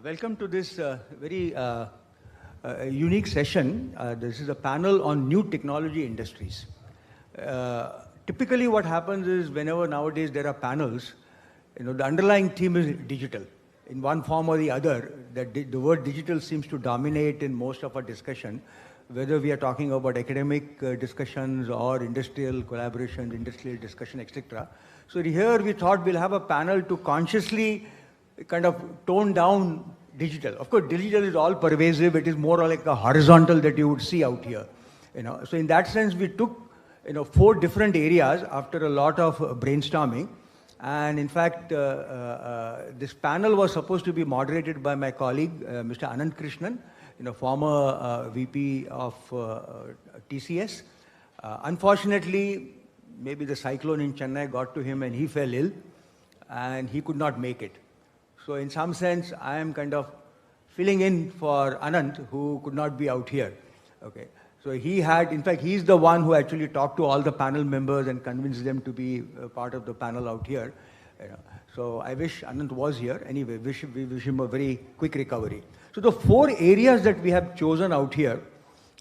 Welcome to this very unique session. This is a panel on new technology industries. Typically what happens is whenever nowadays there are panels, the underlying theme is digital. In one form or the other, the word digital seems to dominate in most of our discussion, whether we are talking about academic discussions or industrial collaborations, industrial discussion, etc. So here we thought we'll have a panel to consciously kind of tone down digital. Of course, digital is all pervasive. It is more like a horizontal that you would see out here. So in that sense, we took 4 different areas after a lot of brainstorming. And in fact, this panel was supposed to be moderated by my colleague, Mr. Anand Krishnan, former VP of TCS. Unfortunately, maybe the cyclone in Chennai got to him and he fell ill and he could not make it. So in some sense, I am kind of filling in for Anand, who could not be out here. Okay. So in fact, he's the one who actually talked to all the panel members and convinced them to be part of the panel out here. So I wish Anand was here. Anyway, we wish him a very quick recovery. So the 4 areas that we have chosen out here,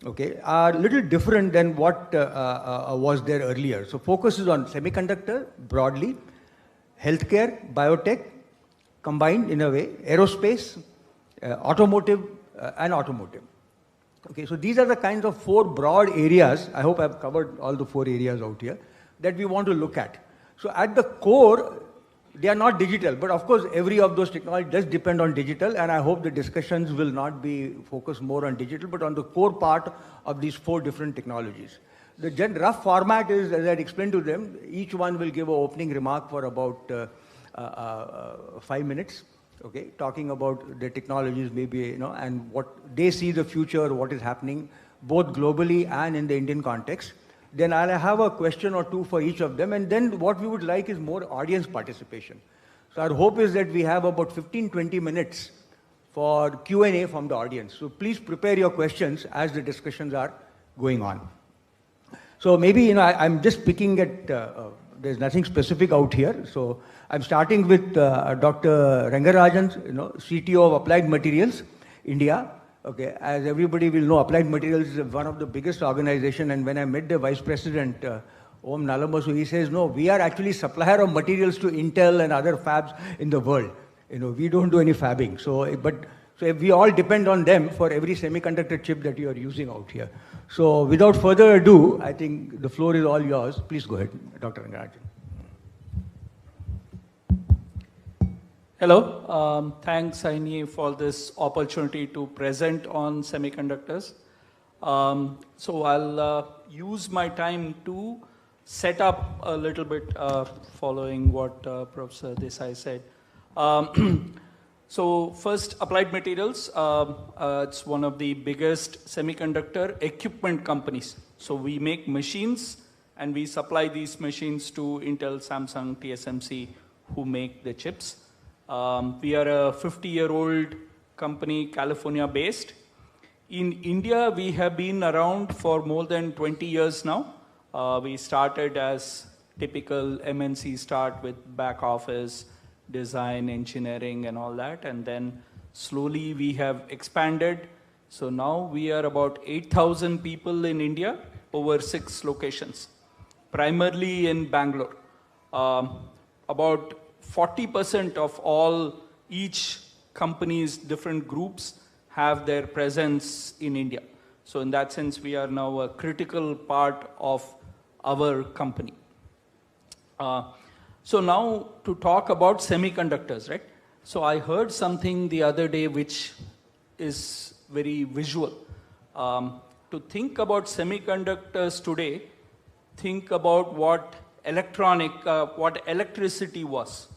okay, are a little different than what was there earlier. So focus is on semiconductor broadly, healthcare, biotech, combined in a way, aerospace, automotive, and automotive. Okay, so these are the kinds of 4 broad areas, I hope I've covered all the 4 areas out here, that we want to look at. So at the core, they are not digital, but of course every of those technologies does depend on digital, and I hope the discussions will not be focused more on digital, but on the core part of these 4 different technologies. The rough format is, as I had explained to them, each one will give an opening remark for about 5 minutes, okay, talking about the technologies maybe, and what they see the future, what is happening, both globally and in the Indian context. Then I'll have a question or 2 for each of them, and then what we would like is more audience participation. So our hope is that we have about 15-20 minutes for Q&A from the audience. So please prepare your questions as the discussions are going on. So maybe, I'm just picking at, there's nothing specific out here. So I'm starting with Dr. Rengarajan, CTO of Applied Materials, India. Okay, as everybody will know, Applied Materials is one of the biggest organizations, and when I met the Vice President, Om Nalamasu, he says, no, we are actually supplier of materials to Intel and other fabs in the world. We don't do any fabbing. So we all depend on them for every semiconductor chip that you are using out here. So without further ado, I think the floor is all yours. Please go ahead, Dr. Rengarajan. Hello, thanks INAE for this opportunity to present on semiconductors. So I'll use my time to set up a little bit following what Professor Desai said. So first, Applied Materials, it's one of the biggest semiconductor equipment companies. So we make machines and we supply these machines to Intel, Samsung, TSMC, who make the chips. We are a 50-year-old company, California-based. In India, we have been around for more than 20 years now. We started as typical MNC start with back office, design, engineering, and all that. And then slowly we have expanded. So now we are about 8,000 people in India, over 6 locations, primarily in Bangalore. About 40% of all each company's different groups have their presence in India. So in that sense, we are now a critical part of our company. So now to talk about semiconductors, right? So I heard something the other day which is very visual. To think about semiconductors today, think about what electricity was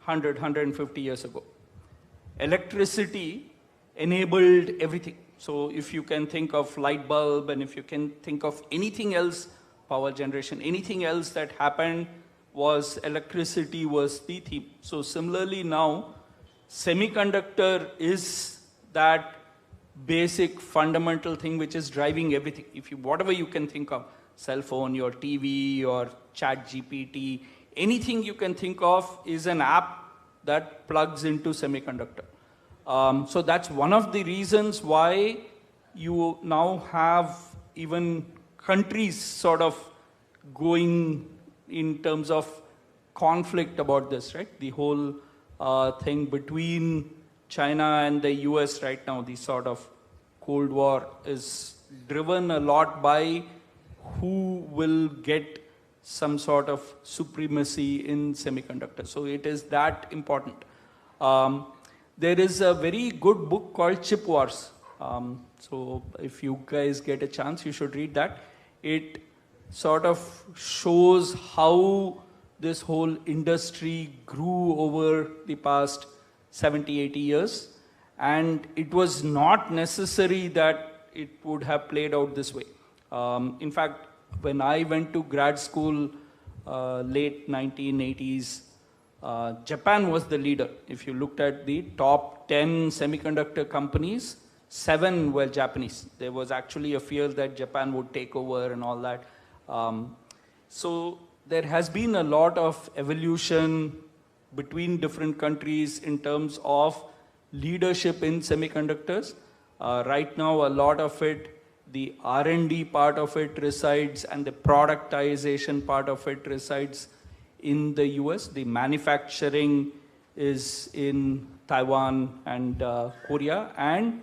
150 years ago. Electricity enabled everything. So if you can think of light bulb, and if you can think of anything else, power generation, anything else that happened, was electricity was the theme. So similarly now, semiconductor is that basic fundamental thing which is driving everything. Whatever you can think of, cell phone, your TV, your chat GPT, anything you can think of is an app that plugs into semiconductor. So that's one of the reasons why you now have even countries sort of going in terms of conflict about this, right? The whole thing between China and the US right now, the sort of Cold War is driven a lot by who will get some sort of supremacy in semiconductors. So it is that important. There is a very good book called Chip Wars. So if you guys get a chance, you should read that. It sort of shows how this whole industry grew over the past 70, 80 years. And it was not necessary that it would have played out this way. In fact, when I went to grad school, late 1980s, Japan was the leader. If you looked at the top 10 semiconductor companies, 7 were Japanese. There was actually a fear that Japan would take over and all that. So there has been a lot of evolution between different countries in terms of leadership in semiconductors. Right now, a lot of it, the R&D part of it resides and the productization part of it resides in the US. The manufacturing is in Taiwan and Korea, and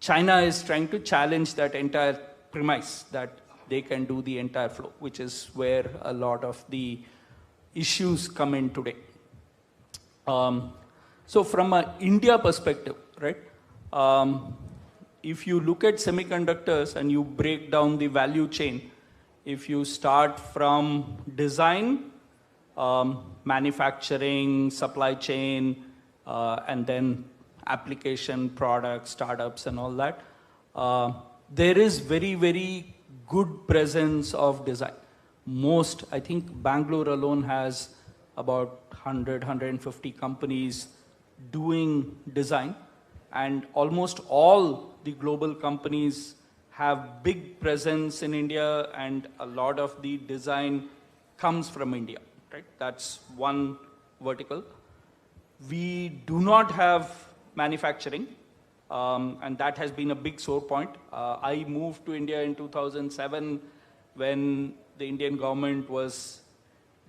China is trying to challenge that entire premise that they can do the entire flow, which is where a lot of the issues come in today. So from an India perspective, right, if you look at semiconductors and you break down the value chain, if you start from design, manufacturing, supply chain, and then application, products, startups and all that, there is very, very good presence of design. Most, I think Bangalore alone has about 100, 150 companies doing design, and almost all the global companies have big presence in India, and a lot of the design comes from India, right? That's one vertical. We do not have manufacturing, and that has been a big sore point. I moved to India in 2007 when the Indian government was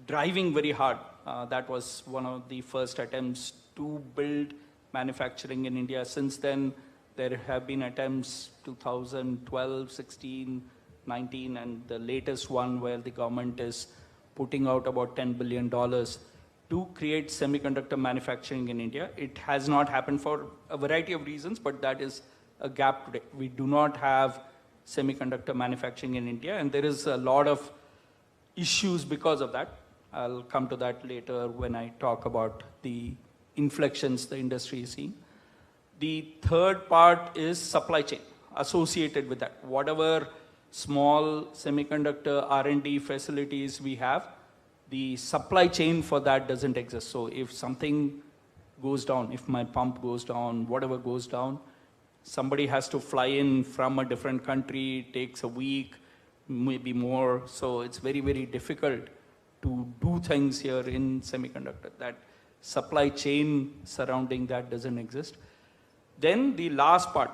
driving very hard. That was one of the first attempts to build manufacturing in India. Since then, there have been attempts 2012, 16, 19, and the latest one where the government is putting out about $10 billion to create semiconductor manufacturing in India. It has not happened for a variety of reasons, but that is a gap today. We do not have semiconductor manufacturing in India, and there is a lot of issues because of that. I'll come to that later when I talk about the inflections the industry is seeing. The third part is supply chain associated with that. Whatever small semiconductor R&D facilities we have, the supply chain for that doesn't exist. So if something goes down, if my pump goes down, whatever goes down, somebody has to fly in from a different country, it takes a week, maybe more. So it's very, very difficult to do things here in semiconductor. That supply chain surrounding that doesn't exist. Then the last part,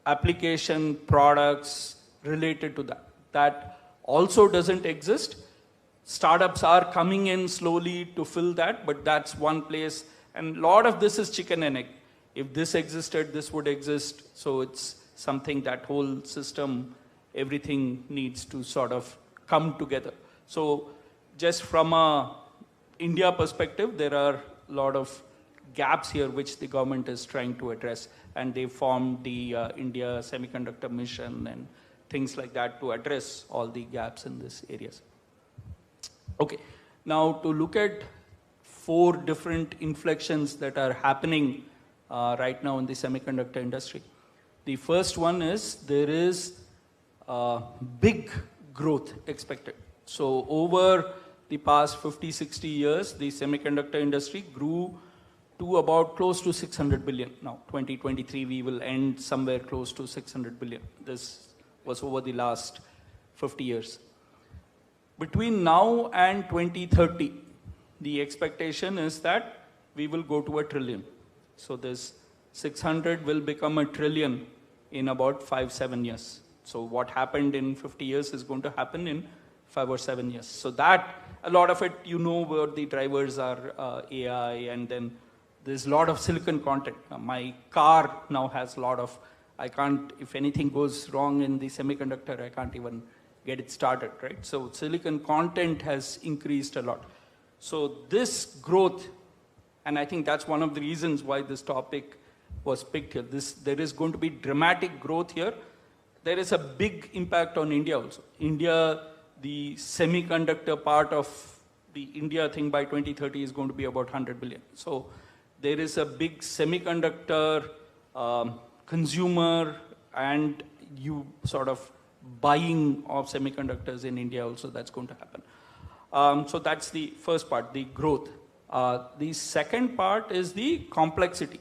application products related to that, that also doesn't exist. Startups are coming in slowly to fill that, but that's one place. And a lot of this is chicken and egg. If this existed, this would exist. So it's something, that whole system, everything needs to sort of come together. So just from a India perspective, there are a lot of gaps here which the government is trying to address. And they formed the India Semiconductor Mission and things like that to address all the gaps in these areas. Okay, now to look at 4 different inflections that are happening right now in the semiconductor industry. The first one is there is big growth expected. So over the past 50, 60 years, the semiconductor industry grew to about close to 600 billion. Now, 2023, we will end somewhere close to 600 billion. This was over the last 50 years. Between now and 2030, the expectation is that we will go to 1 trillion. So this 600 will become 1 trillion in about 5-7 years. So what happened in 50 years is going to happen in 5 or 7 years. So that, a lot of it, you know, where the drivers are AI, and then there's a lot of silicon content. My car now has a lot of, I can't, if anything goes wrong in the semiconductor, I can't even get it started, right? So silicon content has increased a lot. So this growth, and I think that's one of the reasons why this topic was picked here. There is going to be dramatic growth here. There is a big impact on India also. India, the semiconductor part of the India thing by 2030 is going to be about 100 billion. So there is a big semiconductor consumer and you sort of buying of semiconductors in India also, that's going to happen. So that's the first part, the growth. The second part is the complexity.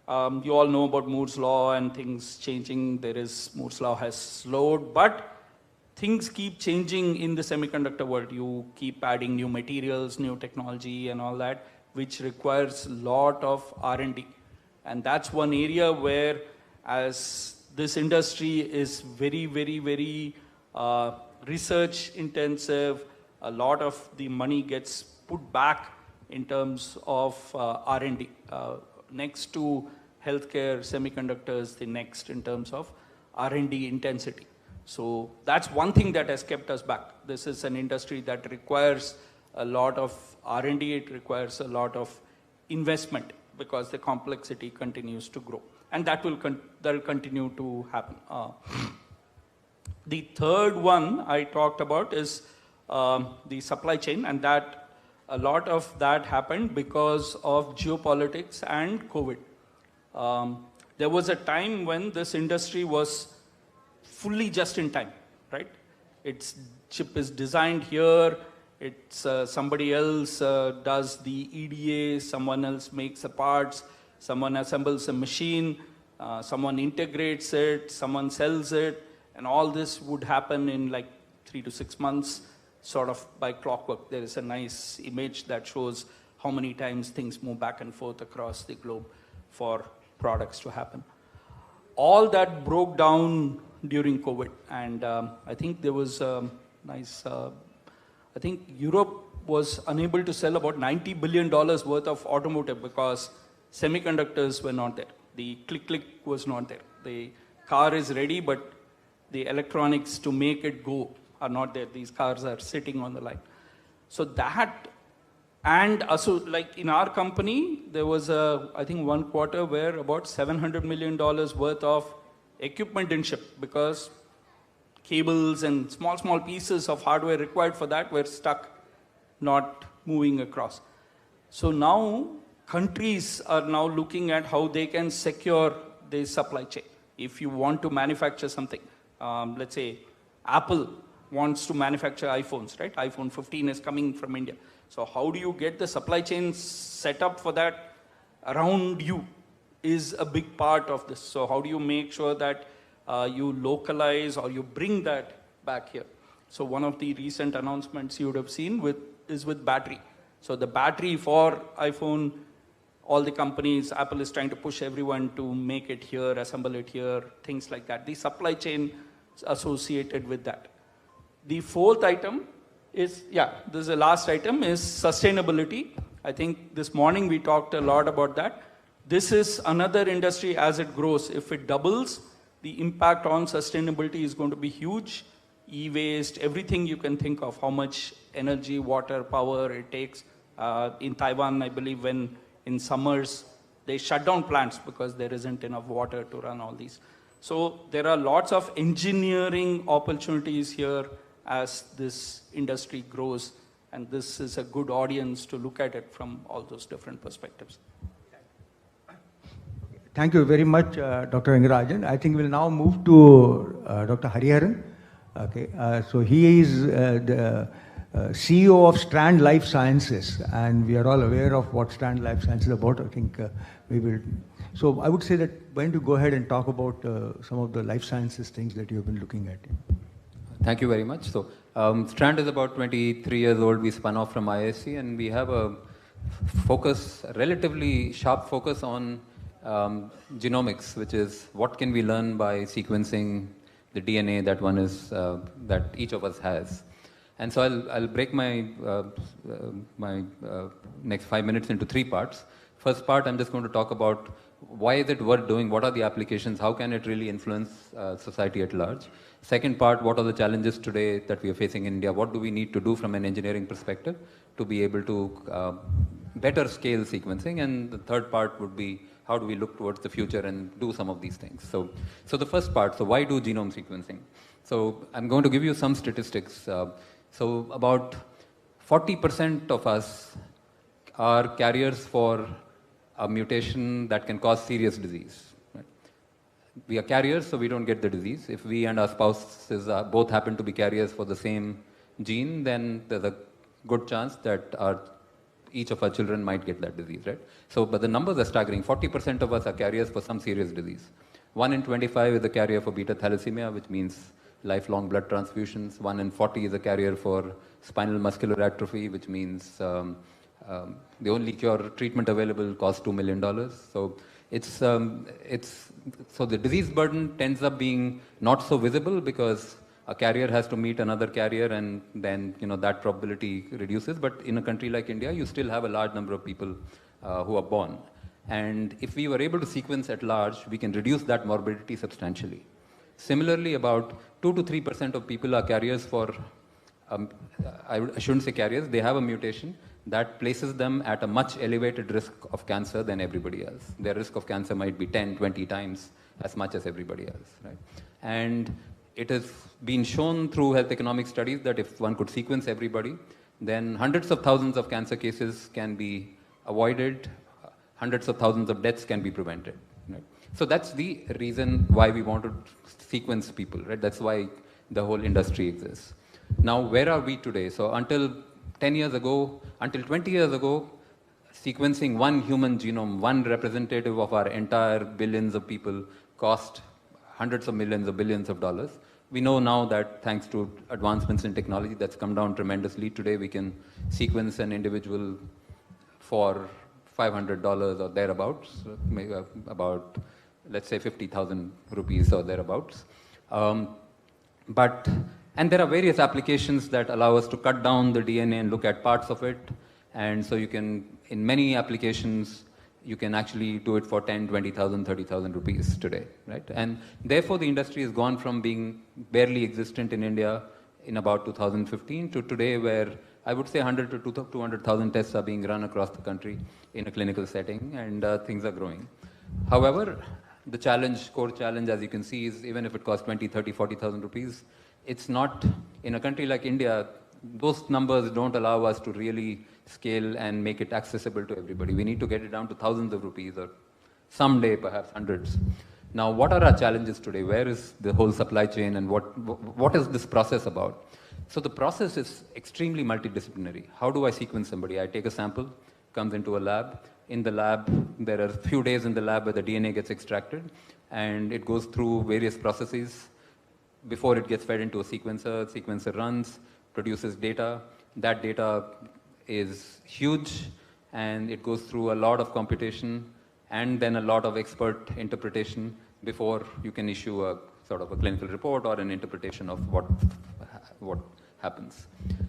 You all know about Moore's law and things changing. Moore's law has slowed, but things keep changing in the semiconductor world. You keep adding new materials, new technology and all that, which requires a lot of R&D. And that's one area where, as this industry is very, very, very research intensive, a lot of the money gets put back in terms of R&D. Next to healthcare, semiconductors, the next in terms of R&D intensity. So that's one thing that has kept us back. This is an industry that requires a lot of R&D, it requires a lot of investment because the complexity continues to grow. And that will continue to happen. The third one I talked about is the supply chain, and that a lot of that happened because of geopolitics and COVID. There was a time when this industry was fully just in time, right? Its chip is designed here, it's somebody else does the EDA, someone else makes the parts, someone assembles a machine, someone integrates it, someone sells it, and all this would happen in like 3 to 6 months, sort of by clockwork. There is a nice image that shows how many times things move back and forth across the globe for products to happen. All that broke down during COVID, and I think there was a nice, I think Europe was unable to sell about $90 billion worth of automotive because semiconductors were not there. The click was not there. The car is ready, but the electronics to make it go are not there. These cars are sitting on the line. So that, and also like in our company, there was I think 1 quarter where about $700 million worth of equipment didn't ship because cables and small pieces of hardware required for that were stuck, not moving across. So now countries are now looking at how they can secure the supply chain. If you want to manufacture something, let's say Apple wants to manufacture iPhones, right? iPhone 15 is coming from India. So how do you get the supply chain set up for that around you is a big part of this. So how do you make sure that you localize or you bring that back here? So one of the recent announcements you would have seen is with battery. So the battery for iPhone, all the companies, Apple is trying to push everyone to make it here, assemble it here, things like that. The supply chain associated with that. The fourth item is, this is the last item, is sustainability. I think this morning we talked a lot about that. This is another industry as it grows. If it doubles, the impact on sustainability is going to be huge. E-waste, everything you can think of, how much energy, water, power it takes. In Taiwan, I believe when in summers, they shut down plants because there isn't enough water to run all these. So there are lots of engineering opportunities here as this industry grows, and this is a good audience to look at it from all those different perspectives. Thank you very much, Dr. Rengarajan. I think we'll now move to Dr. Hariharan. Okay, so he is the CEO of Strand Life Sciences, and we are all aware of what Strand Life Sciences is about. I think we will. So I would say that why don't you go ahead and talk about some of the life sciences things that you've been looking at. Thank you very much. So Strand is about 23 years old. We spun off from ISC, and we have a relatively sharp focus on genomics, which is what can we learn by sequencing the DNA that each of us has. And so I'll break my next 5 minutes into 3 parts. First part, I'm just going to talk about why is it worth doing, what are the applications, how can it really influence society at large. Second part, what are the challenges today that we are facing in India, what do we need to do from an engineering perspective to be able to better scale sequencing. And the third part would be how do we look towards the future and do some of these things. So the first part, so why do genome sequencing? So I'm going to give you some statistics. So about 40% of us are carriers for a mutation that can cause serious disease. Right? We are carriers, so we don't get the disease. If we and our spouses both happen to be carriers for the same gene, then there's a good chance that each of our children might get that disease, right? So, but the numbers are staggering. 40% of us are carriers for some serious disease. 1 in 25 is a carrier for beta thalassemia, which means lifelong blood transfusions. 1 in 40 is a carrier for spinal muscular atrophy, which means the only treatment available costs $2 million. So so the disease burden tends up being not so visible because a carrier has to meet another carrier, and then that probability reduces. But in a country like India, you still have a large number of people who are born. And if we were able to sequence at large, we can reduce that morbidity substantially. Similarly, about 2 to 3% of people are carriers for, I shouldn't say carriers, they have a mutation that places them at a much elevated risk of cancer than everybody else. Their risk of cancer might be 10, 20 times as much as everybody else, right? And it has been shown through health economic studies that if one could sequence everybody, then hundreds of thousands of cancer cases can be avoided, hundreds of thousands of deaths can be prevented. Right? So that's the reason why we want to sequence people, right? That's why the whole industry exists. Now, where are we today? So until 20 years ago, sequencing one human genome, one representative of our entire billions of people, cost hundreds of millions or billions of dollars. We know now that thanks to advancements in technology, that's come down tremendously. Today we can sequence an individual for $500 or thereabouts, maybe about, let's say, 50,000 rupees or thereabouts. And there are various applications that allow us to cut down the DNA and look at parts of it. And so you can, in many applications, you can actually do it for 10, 20,000, 30,000 rupees today, right? And therefore, the industry has gone from being barely existent in India in about 2015 to today, where I would say 100 to 200,000 tests are being run across the country in a clinical setting, and things are growing. However, the core challenge, as you can see, is even if it costs 20, 30, 40,000 rupees, it's not, in a country like India, those numbers don't allow us to really scale and make it accessible to everybody. We need to get it down to thousands of rupees, or someday perhaps hundreds. Now, what are our challenges today? Where is the whole supply chain, and what is this process about? So the process is extremely multidisciplinary. How do I sequence somebody? I take a sample, comes into a lab. In the lab, there are a few days in the lab where the DNA gets extracted, and it goes through various processes before it gets fed into a sequencer. Sequencer runs, produces data. That data is huge, and it goes through a lot of computation and then a lot of expert interpretation before you can issue a sort of a clinical report or an interpretation of what happens.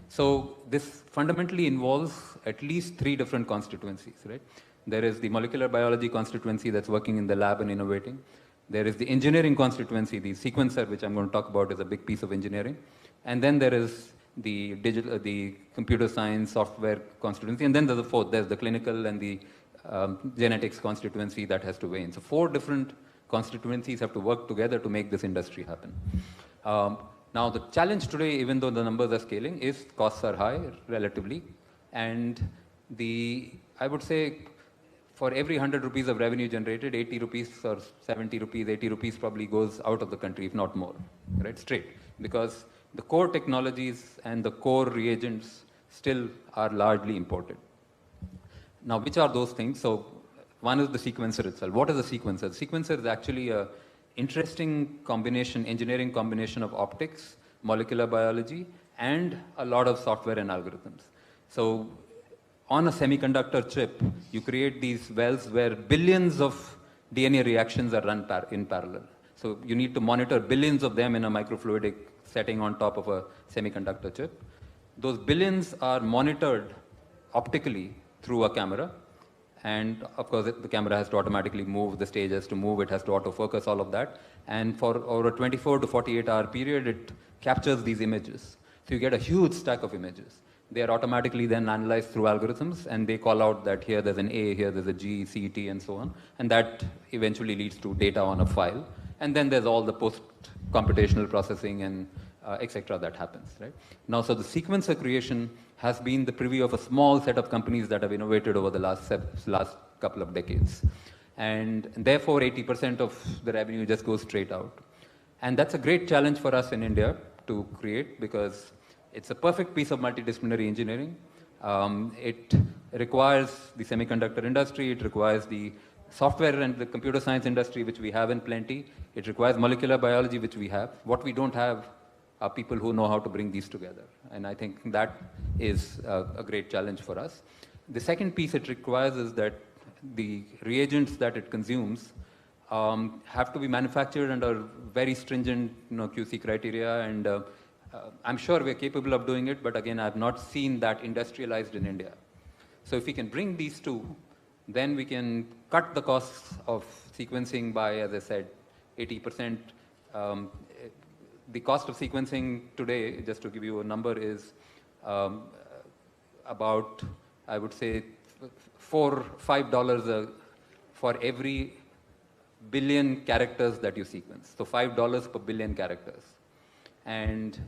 So this fundamentally involves at least 3 different constituencies, right? There is the molecular biology constituency that's working in the lab and innovating. There is the engineering constituency. The sequencer, which I'm going to talk about, is a big piece of engineering. And then there is the computer science, software constituency. And then there's the fourth. There's the clinical and the genetics constituency that has to weigh in. So 4 different constituencies have to work together to make this industry happen. Now, the challenge today, even though the numbers are scaling, is costs are high relatively. And I would say, for every 100 rupees of revenue generated, 80 rupees or 70 rupees, 80 rupees probably goes out of the country, if not more, right? Straight. Because the core technologies and the core reagents still are largely imported. Now, which are those things? So, one is the sequencer itself. What is a sequencer? The sequencer is actually an interesting combination, engineering combination of optics, molecular biology, and a lot of software and algorithms. So, on a semiconductor chip, you create these wells where billions of DNA reactions are run in parallel. So you need to monitor billions of them in a microfluidic setting on top of a semiconductor chip. Those billions are monitored optically through a camera. And of course, the camera has to automatically move, the stage has to move, it has to autofocus, all of that. And for over a 24 to 48 hour period, it captures these images. So you get a huge stack of images. They are automatically then analyzed through algorithms, and they call out that here there's an A, here there's a G, C, T, and so on. And that eventually leads to data on a file. And then there's all the post-computational processing and etc. that happens, right? Now, so the sequencer creation has been the privy of a small set of companies that have innovated over the last couple of decades. And therefore, 80% of the revenue just goes straight out. And that's a great challenge for us in India to create, because it's a perfect piece of multidisciplinary engineering. It requires the semiconductor industry, it requires the software and the computer science industry, which we have in plenty. It requires molecular biology, which we have. What we don't have are people who know how to bring these together. And I think that is a great challenge for us. The second piece it requires is that the reagents that it consumes have to be manufactured under very stringent QC criteria, and I'm sure we're capable of doing it, but again, I've not seen that industrialized in India. So if we can bring these two, then we can cut the costs of sequencing by, as I said, 80%. The cost of sequencing today, just to give you a number, is about, I would say, $5 for every billion characters that you sequence. So $5 per billion characters. And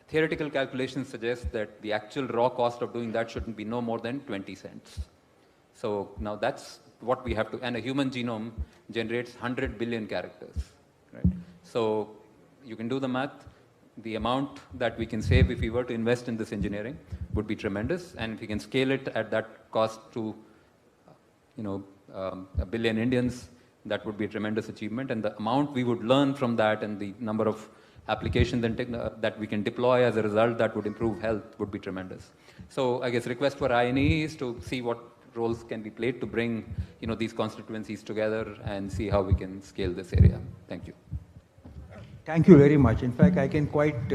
theoretical calculations suggest that the actual raw cost of doing that shouldn't be no more than 20 cents. So now that's what we have to, and a human genome generates 100 billion characters, right? So you can do the math. The amount that we can save if we were to invest in this engineering would be tremendous, and if we can scale it at that cost to, a billion Indians, that would be a tremendous achievement. And the amount we would learn from that, and the number of applications and that we can deploy as a result that would improve health, would be tremendous. So I guess request for INAE is to see what roles can be played to bring these constituencies together and see how we can scale this area. Thank you. Thank you very much. In fact, I can quite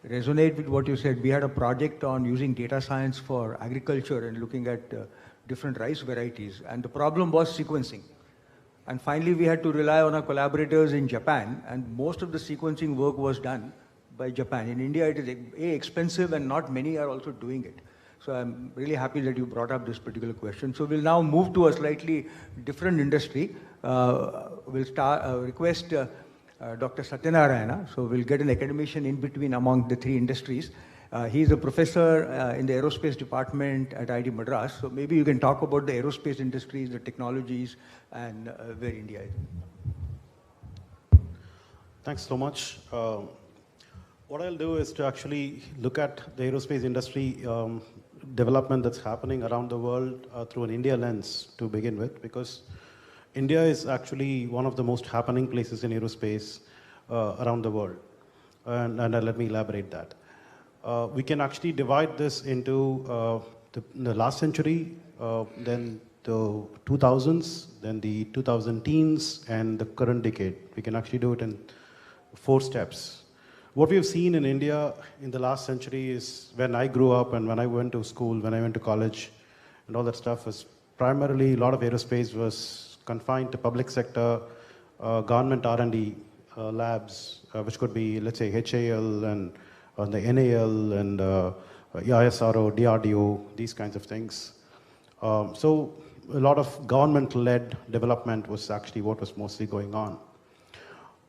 resonate with what you said. We had a project on using data science for agriculture and looking at different rice varieties, and the problem was sequencing. And finally, we had to rely on our collaborators in Japan, and most of the sequencing work was done by Japan. In India, it is expensive, and not many are also doing it. So I'm really happy that you brought up this particular question. So we'll now move to a slightly different industry. We'll request Dr. Satyanarayanan. So we'll get an academician in between among the three industries. He's a professor in the aerospace department at IIT Madras. So maybe you can talk about the aerospace industries, the technologies, and where India is. Thanks so much. What I'll do is to actually look at the aerospace industry development that's happening around the world through an India lens to begin with, because India is actually one of the most happening places in aerospace around the world. And let me elaborate that. We can actually divide this into the last century, then the 2000s, then the 2010s, and the current decade. We can actually do it in 4 steps. What we have seen in India in the last century is, when I grew up and when I went to school, when I went to college, and all that stuff, was primarily a lot of aerospace was confined to public sector, government R&D labs, which could be, let's say, HAL and the NAL and ISRO, DRDO, these kinds of things. So a lot of government-led development was actually what was mostly going on.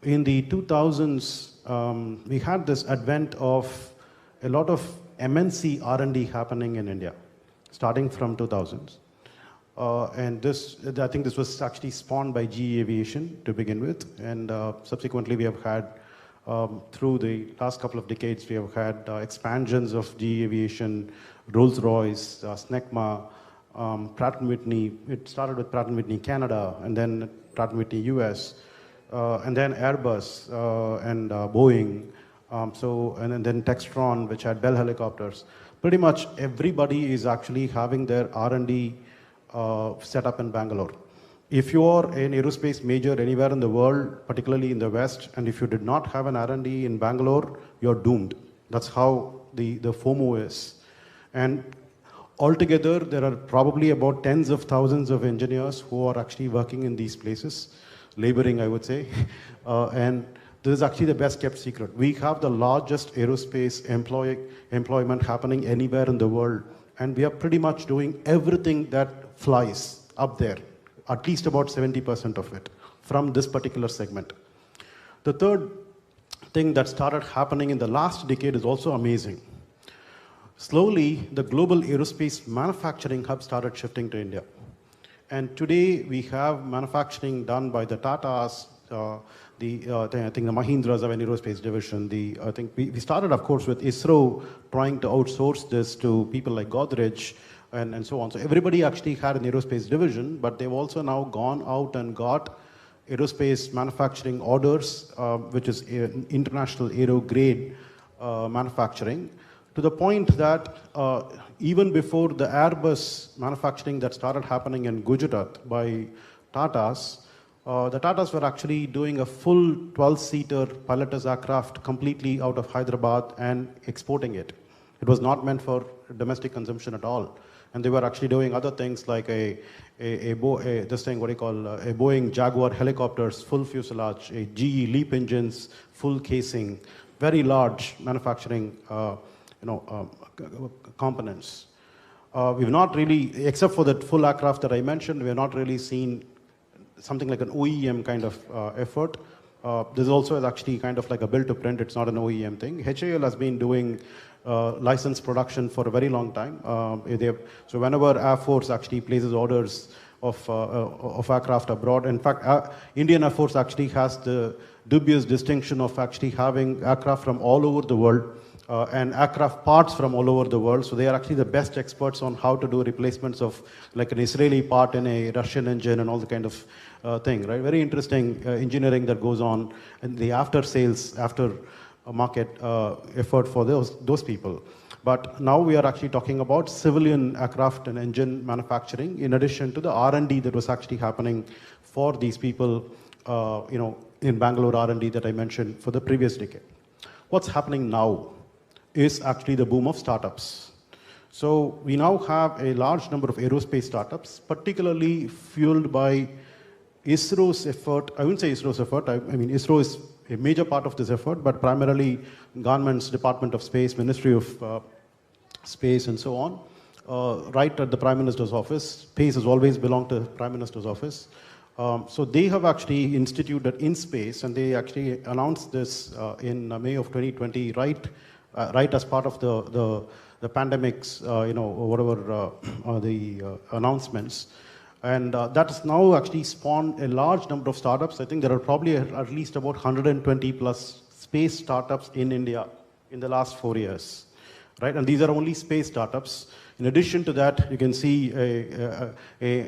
In the 2000s, we had this advent of a lot of MNC R&D happening in India, starting from 2000s. And I think this was actually spawned by GE Aviation to begin with, and subsequently we have had, through the last couple of decades, we have had expansions of GE Aviation, Rolls-Royce, Snecma, Pratt & Whitney. It started with Pratt & Whitney Canada, and then Pratt & Whitney US, and then Airbus and Boeing, and then Textron, which had Bell helicopters. pretty much everybody is actually having their R&D set up in Bangalore. If you are an aerospace major anywhere in the world, particularly in the West, and if you did not have an R&D in Bangalore, you're doomed. That's how the FOMO is. And altogether, there are probably about tens of thousands of engineers who are actually working in these places, laboring, I would say. And this is actually the best kept secret. We have the largest aerospace employment happening anywhere in the world. And we are pretty much doing everything that flies up there, at least about 70% of it from this particular segment. The third thing that started happening in the last decade is also amazing. Slowly, the global aerospace manufacturing hub started shifting to India. And today, we have manufacturing done by the Tatas, I think the Mahindras have an aerospace division. I think we started, of course, with ISRO trying to outsource this to people like Godrej and so on. So everybody actually had an aerospace division, but they've also now gone out and got aerospace manufacturing orders, which is international aero grade manufacturing, to the point that even before the Airbus manufacturing that started happening in Gujarat by Tatas, the Tatas were actually doing a full 12-seater pilotless aircraft completely out of Hyderabad and exporting it. It was not meant for domestic consumption at all. And they were actually doing other things like a Boeing Jaguar helicopters, full fuselage, a GE LEAP engines, full casing, very large manufacturing components. We've not really, except for that full aircraft that I mentioned, we have not really seen something like an OEM kind of effort. This also is actually kind of like a build to print. It's not an OEM thing. HAL has been doing licensed production for a very long time. So whenever Air Force actually places orders of aircraft abroad, in fact, Indian Air Force actually has the dubious distinction of actually having aircraft from all over the world and aircraft parts from all over the world. So they are actually the best experts on how to do replacements of like an Israeli part in a Russian engine and all the kind of thing, right? Very interesting engineering that goes on, and the after sales, after market effort for those people. But now we are actually talking about civilian aircraft and engine manufacturing, in addition to the R&D that was actually happening for these people, in Bangalore R&D that I mentioned for the previous decade. What's happening now is actually the boom of startups. So we now have a large number of aerospace startups, particularly fueled by ISRO's effort. I wouldn't say ISRO's effort. I mean, ISRO is a major part of this effort, but primarily government's Department of Space, Ministry of Space, and so on. Right at the Prime Minister's office. Space has always belonged to the Prime Minister's office. So they have actually instituted InSpace, and they actually announced this in May of 2020, right as part of the pandemic's, the announcements. And that has now actually spawned a large number of startups. I think there are probably at least about 120 plus space startups in India in the last 4 years, right? And these are only space startups. In addition to that, you can see a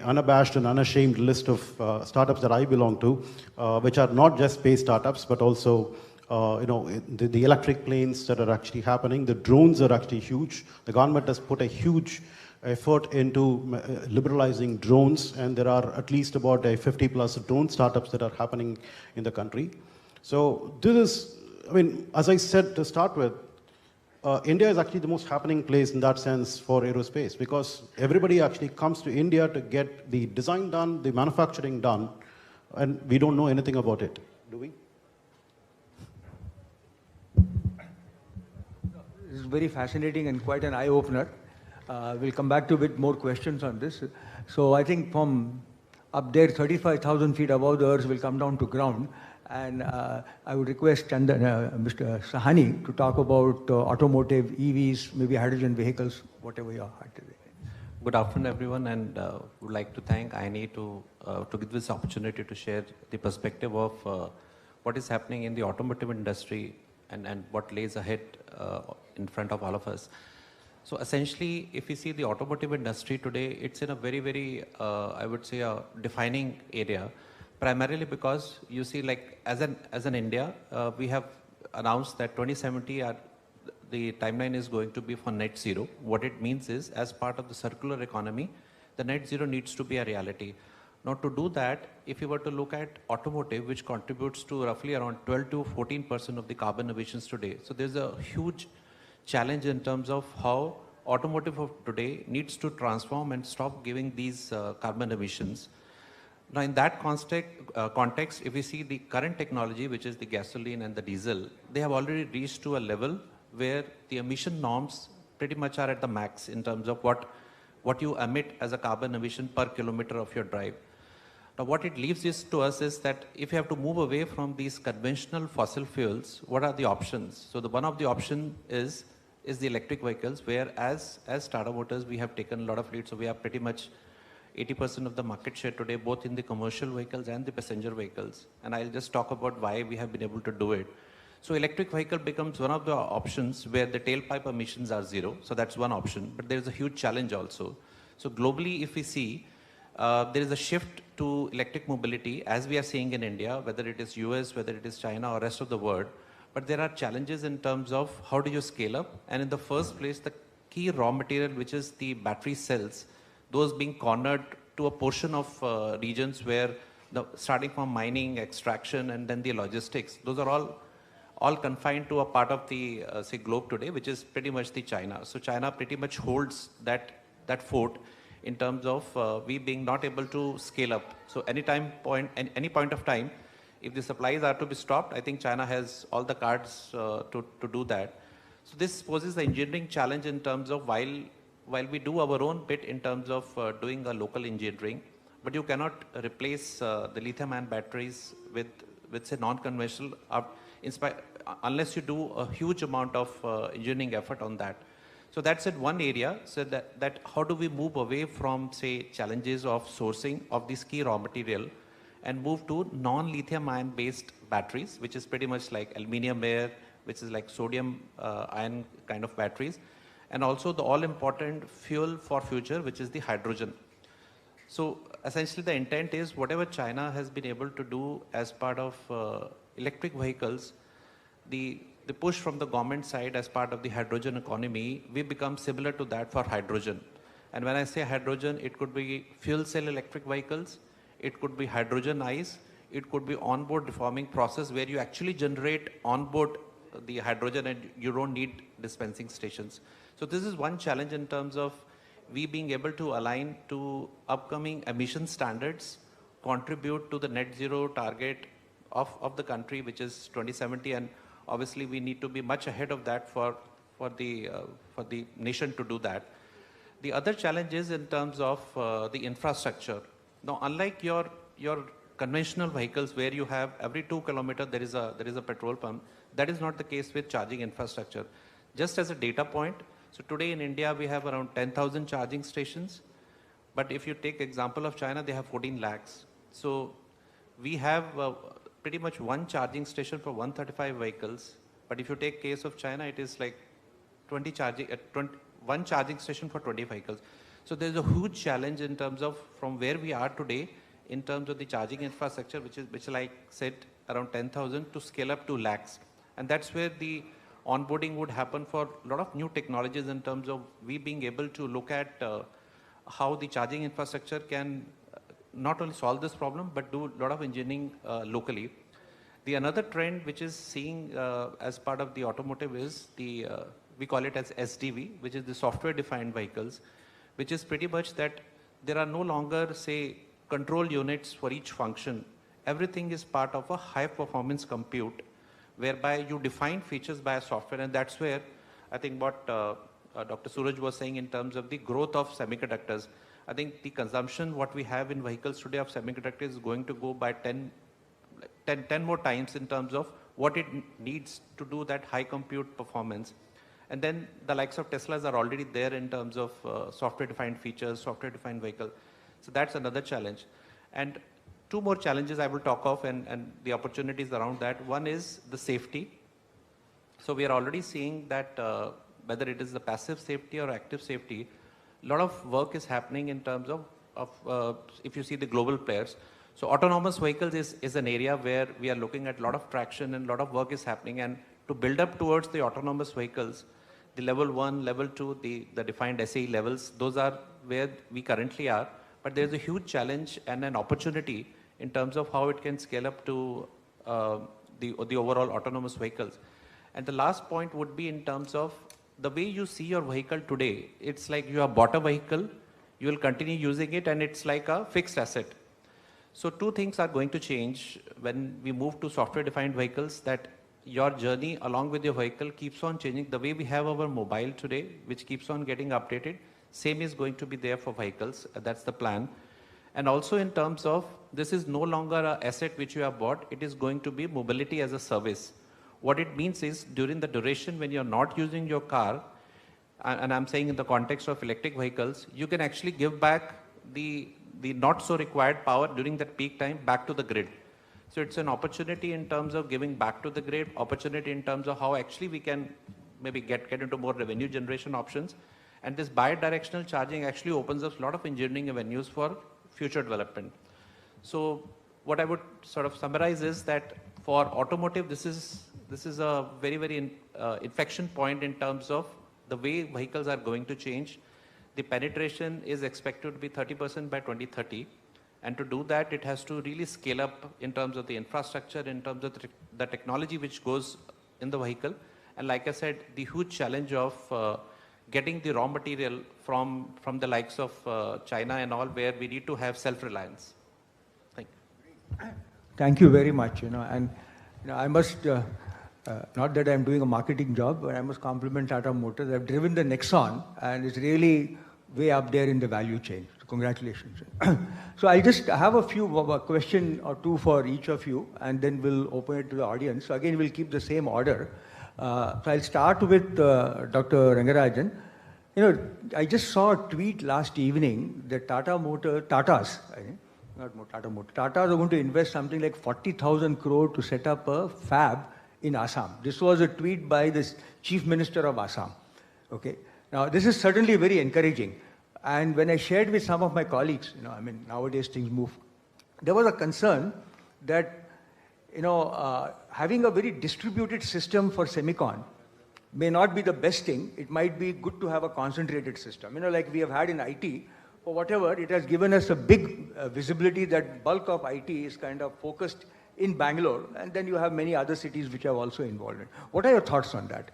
unabashed and unashamed list of startups that I belong to, which are not just space startups, but also the electric planes that are actually happening. The drones are actually huge. The government has put a huge effort into liberalizing drones, and there are at least about 50 plus drone startups that are happening in the country. So this is, I mean, as I said to start with, India is actually the most happening place in that sense for aerospace, because everybody actually comes to India to get the design done, the manufacturing done, and we don't know anything about it, do we? This is very fascinating and quite an eye-opener. We'll come back to a bit more questions on this. So I think from up there, 35,000 feet above the earth, will come down to ground. And I would request Chandan, Mr. Sawhney to talk about automotive, EVs, maybe hydrogen vehicles, whatever you are. Good afternoon, everyone, and would like to thank INAE to give this opportunity to share the perspective of what is happening in the automotive industry and what lays ahead in front of all of us. So essentially, if you see the automotive industry today, it's in a very, very, I would say, a defining area, primarily because you see, like, as an India, we have announced that 2070, the timeline is going to be for net zero. What it means is, as part of the circular economy, the net zero needs to be a reality. Now, to do that, if you were to look at automotive, which contributes to roughly around 12 to 14% of the carbon emissions today, so there's a huge challenge in terms of how automotive of today needs to transform and stop giving these carbon emissions. Now, in that context, if we see the current technology, which is the gasoline and the diesel, they have already reached to a level where the emission norms pretty much are at the max in terms of what you emit as a carbon emission per kilometer of your drive. Now, what it leaves to us is that if you have to move away from these conventional fossil fuels, what are the options? So one of the options is the electric vehicles, where as Tata Motors, we have taken a lot of lead. So we are pretty much 80% of the market share today, both in the commercial vehicles and the passenger vehicles. And I'll just talk about why we have been able to do it. So electric vehicle becomes one of the options where the tailpipe emissions are zero. So that's one option, but there is a huge challenge also. So globally, if we see, there is a shift to electric mobility, as we are seeing in India, whether it is US, whether it is China or rest of the world. But there are challenges in terms of how do you scale up? And in the first place, the key raw material, which is the battery cells, those being cornered to a portion of regions where starting from mining, extraction, and then the logistics, those are all confined to a part of the say globe today, which is pretty much the China. So China pretty much holds that fort in terms of we being not able to scale up. So any point of time, if the supplies are to be stopped, I think China has all the cards to do that. So this poses the engineering challenge in terms of while we do our own bit in terms of doing a local engineering, but you cannot replace the lithium-ion batteries with say non-conventional unless you do a huge amount of engineering effort on that. So that's at one area. So that how do we move away from say challenges of sourcing of this key raw material and move to non-lithium-ion based batteries, which is pretty much like aluminium air, which is like sodium ion kind of batteries, and also the all-important fuel for future, which is the hydrogen. So essentially the intent is whatever China has been able to do as part of electric vehicles, the push from the government side as part of the hydrogen economy, we become similar to that for hydrogen. And when I say hydrogen, it could be fuel cell electric vehicles, it could be hydrogen ICE, it could be onboard reforming process where you actually generate onboard the hydrogen and you don't need dispensing stations. So this is one challenge in terms of we being able to align to upcoming emission standards, contribute to the net zero target of the country, which is 2070, and obviously we need to be much ahead of that for the nation to do that. The other challenge is in terms of the infrastructure. Now, unlike your conventional vehicles where you have every 2 kilometers there is a petrol pump, that is not the case with charging infrastructure. Just as a data point, so today in India we have around 10,000 charging stations, but if you take example of China, they have 14 lakhs. So we have pretty much one charging station for 135 vehicles, but if you take case of China, it is like one charging station for 20 vehicles. So there's a huge challenge in terms of from where we are today in terms of the charging infrastructure, which like said around 10,000 to scale up to lakhs. And that's where the onboarding would happen for a lot of new technologies in terms of we being able to look at how the charging infrastructure can not only solve this problem, but do a lot of engineering locally. The another trend which is seeing as part of the automotive is we call it as SDV, which is the software defined vehicles, which is pretty much that there are no longer say control units for each function. Everything is part of a high performance compute, whereby you define features by a software, and that's where I think what Dr. Suraj was saying in terms of the growth of semiconductors. I think the consumption what we have in vehicles today of semiconductors is going to go by 10 more times in terms of what it needs to do that high compute performance. And then the likes of Teslas are already there in terms of software-defined features, software-defined vehicle. So that's another challenge. And two more challenges I will talk of and the opportunities around that. One is the safety. So we are already seeing that whether it is the passive safety or active safety, a lot of work is happening in terms of if you see the global players. So autonomous vehicles is an area where we are looking at a lot of traction and a lot of work is happening. And to build up towards the autonomous vehicles, the level 1, level 2, the defined SAE levels, those are where we currently are. But there's a huge challenge and an opportunity in terms of how it can scale up to the overall autonomous vehicles. And the last point would be in terms of the way you see your vehicle today. It's like you have bought a vehicle, you will continue using it, and it's like a fixed asset. So two things are going to change when we move to software-defined vehicles, that your journey along with your vehicle keeps on changing. The way we have our mobile today, which keeps on getting updated, same is going to be there for vehicles. That's the plan. And also in terms of, this is no longer an asset which you have bought, it is going to be mobility as a service. What it means is, during the duration when you're not using your car, and I'm saying in the context of electric vehicles, you can actually give back the not so required power during that peak time back to the grid. So it's an opportunity in terms of giving back to the grid, opportunity in terms of how actually we can maybe get into more revenue generation options. And this bi-directional charging actually opens up a lot of engineering avenues for future development. So what I would sort of summarize is that for automotive, this is a very, very inflection point in terms of the way vehicles are going to change. The penetration is expected to be 30% by 2030. And to do that, it has to really scale up in terms of the infrastructure, in terms of the technology which goes in the vehicle. And like I said, the huge challenge of getting the raw material from the likes of China and all, where we need to have self-reliance. Thank you. Thank you very much. And I must, not that I'm doing a marketing job, but I must compliment Tata Motors. I've driven the Nexon, and it's really way up there in the value chain. So congratulations. So I just have a few question or two for each of you, and then we'll open it to the audience. So again, we'll keep the same order. So I'll start with Dr. Rengarajan. I just saw a tweet last evening that Tatas, I think, not Tata Motors, Tatas are going to invest something like 40,000 crore to set up a fab in Assam. This was a tweet by the Chief Minister of Assam. Okay. Now, this is certainly very encouraging. And when I shared with some of my colleagues, nowadays things move, there was a concern that, having a very distributed system for semicon may not be the best thing. It might be good to have a concentrated system. Like we have had in IT, or whatever, it has given us a big visibility that bulk of IT is kind of focused in Bangalore, and then you have many other cities which are also involved in. What are your thoughts on that?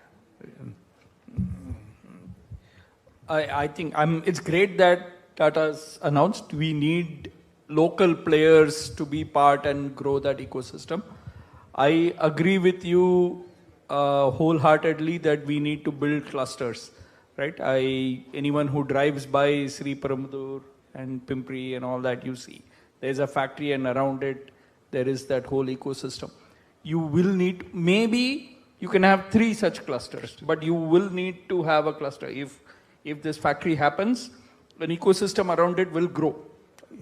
I think it's great that Tata's announced we need local players to be part and grow that ecosystem. I agree with you wholeheartedly that we need to build clusters, right? Anyone who drives by Sri Paramudur and Pimpri and all that, you see, there's a factory, and around it, there is that whole ecosystem. You will need, maybe you can have 3 such clusters, but you will need to have a cluster. If this factory happens, an ecosystem around it will grow.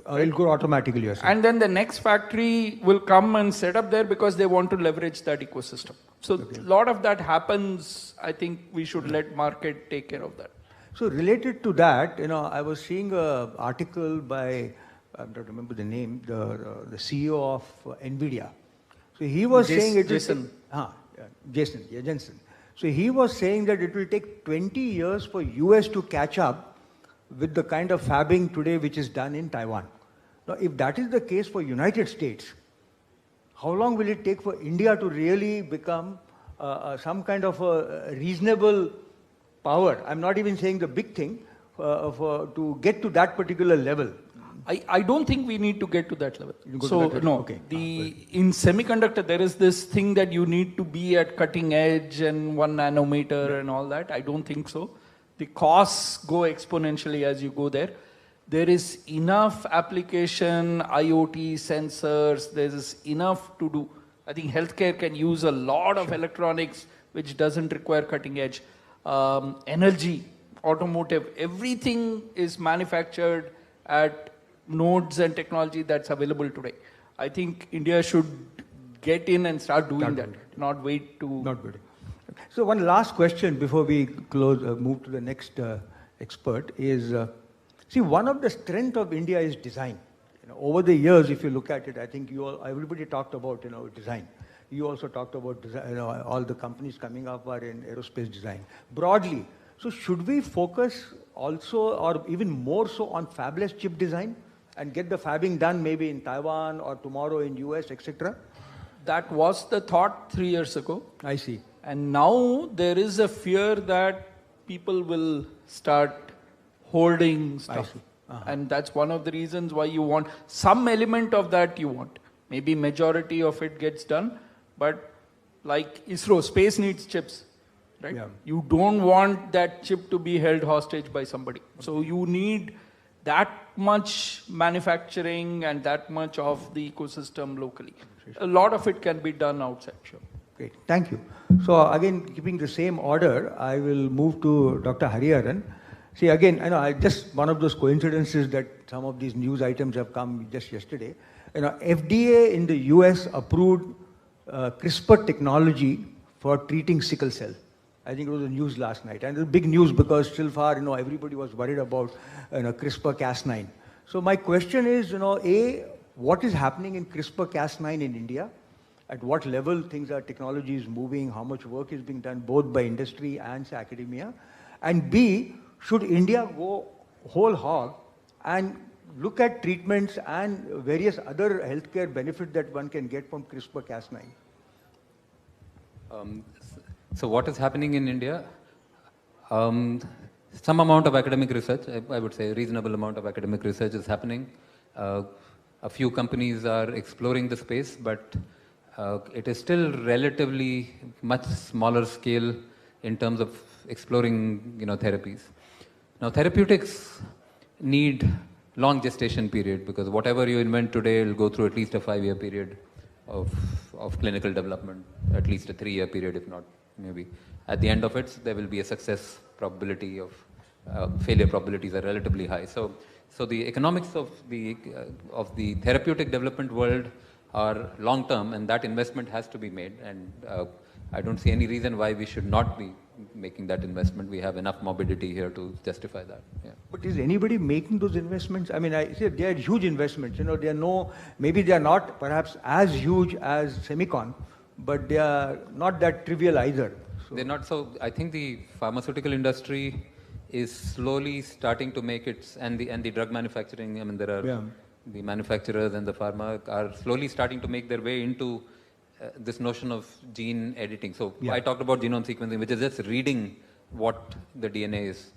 It'll grow automatically, yes. And then the next factory will come and set up there because they want to leverage that ecosystem. So a lot of that happens. I think we should let market take care of that. So related to that, I was seeing an article by, I don't remember the name, the CEO of NVIDIA. So he was saying Jason. Jensen. So he was saying that it will take 20 years for US to catch up with the kind of fabbing today which is done in Taiwan. Now, if that is the case for United States, how long will it take for India to really become some kind of a reasonable power? I'm not even saying the big thing, to get to that particular level. I don't think we need to get to that level. No. Okay. In semiconductor, there is this thing that you need to be at cutting edge and 1 nanometer and all that. I don't think so. The costs go exponentially as you go there. There is enough application, IoT, sensors, there's enough to do. I think healthcare can use a lot of electronics which doesn't require cutting edge. Energy, automotive, everything is manufactured at nodes and technology that's available today. I think India should get in and start doing that, not wait to... Not waiting. So one last question before we move to the next expert is, see, one of the strengths of India is design. Over the years, if you look at it, I think everybody talked about, design. You also talked about all the companies coming up are in aerospace design. Broadly, so should we focus also or even more so on fabless chip design and get the fabbing done maybe in Taiwan or tomorrow in US, etc.? That was the thought 3 years ago. I see. And now there is a fear that people will start holding stuff. And that's one of the reasons why you want some element of that you want. Maybe majority of it gets done, but like ISRO, space needs chips, right? Yeah. You don't want that chip to be held hostage by somebody. So you need that much manufacturing and that much of the ecosystem locally. A lot of it can be done outside. Sure. Great. Thank you. So again, keeping the same order, I will move to Dr. Hariharan. See, again, I know just one of those coincidences that some of these news items have come just yesterday. FDA in the US approved CRISPR technology for treating sickle cell. I think it was the news last night. And it was big news because still far, everybody was worried about CRISPR-Cas9. So my question is, A, what is happening in CRISPR-Cas9 in India? At what level technology is moving, how much work is being done both by industry and academia? And B, should India go whole hog and look at treatments and various other healthcare benefits that one can get from CRISPR-Cas9? So what is happening in India? Some amount of academic research, I would say a reasonable amount of academic research is happening. A few companies are exploring the space, but it is still relatively much smaller scale in terms of exploring therapies. Now therapeutics need long gestation period because whatever you invent today will go through at least a 5-year period of clinical development, at least a 3-year period if not maybe. At the end of it, there will be a success probability of failure probabilities are relatively high. So the economics of the therapeutic development world are long term, and that investment has to be made. And I don't see any reason why we should not be making that investment. We have enough morbidity here to justify that. Yeah. But is anybody making those investments? I mean, I say they are huge investments. Maybe they are not perhaps as huge as semicon, but they are not that trivial either. So. They're not. So I think the pharmaceutical industry is slowly starting to make its, and the drug manufacturing. I mean, there are the manufacturers and the pharma are slowly starting to make their way into this notion of gene editing. So I talked about genome sequencing, which is just reading what the DNA is.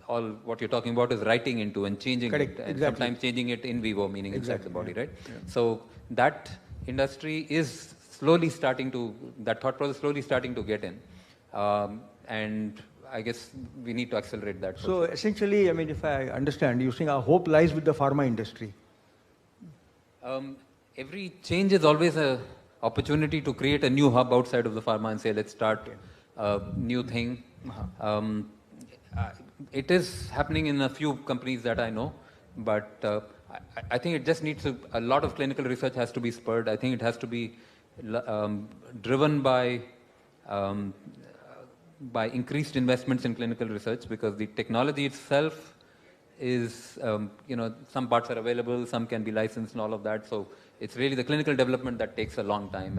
All what you're talking about is writing into and changing it, and sometimes changing it in vivo, meaning inside the body, right? Yeah. So that industry is slowly starting to, that thought process slowly starting to get in. And I guess we need to accelerate that. So essentially, I mean, if I understand, you're saying our hope lies with the pharma industry. Every change is always a opportunity to create a new hub outside of the pharma and say, let's start a new thing. It is happening in a few companies that I know, but I think it just needs a lot of clinical research has to be spurred. I think it has to be driven by increased investments in clinical research, because the technology itself is, some parts are available, some can be licensed and all of that. So it's really the clinical development that takes a long time,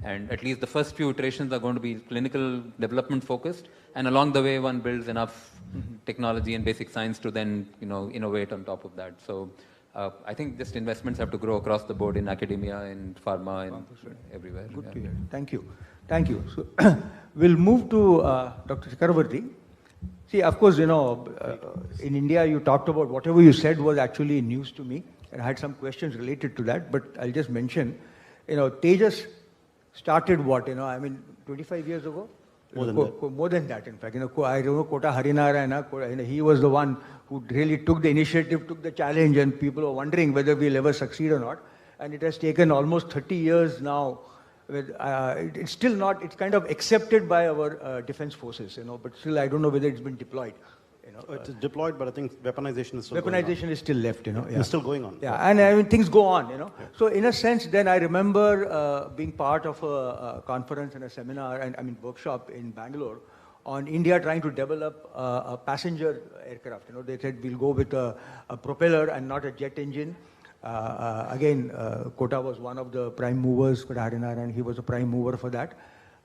and at least the first few iterations are going to be clinical development focused, and along the way one builds enough technology and basic science to then innovate on top of that. So I think just investments have to grow across the board in academia, in pharma, and everywhere. Good to hear. Thank you. Thank you. So we'll move to Dr. Chakravarthy. See, of course, in India you talked about whatever you said was actually news to me, and I had some questions related to that, but I'll just mention, Tejas started what, 25 years ago? More than that, in fact. I don't know, Kota Harinarayana, he was the one who really took the initiative, took the challenge, and people were wondering whether we'll ever succeed or not. And it has taken almost 30 years now. It's still not, it's kind of accepted by our defense forces, but still I don't know whether it's been deployed. It's deployed, but I think weaponization is still weaponization is still left, It's still going on. Yeah, and I mean, things go on, Yeah. So in a sense, then I remember being part of a conference and a seminar, and workshop in Bangalore on India trying to develop a passenger aircraft. They said we'll go with a propeller and not a jet engine. Again, Kota was one of the prime movers, Hariharan, he was a prime mover for that.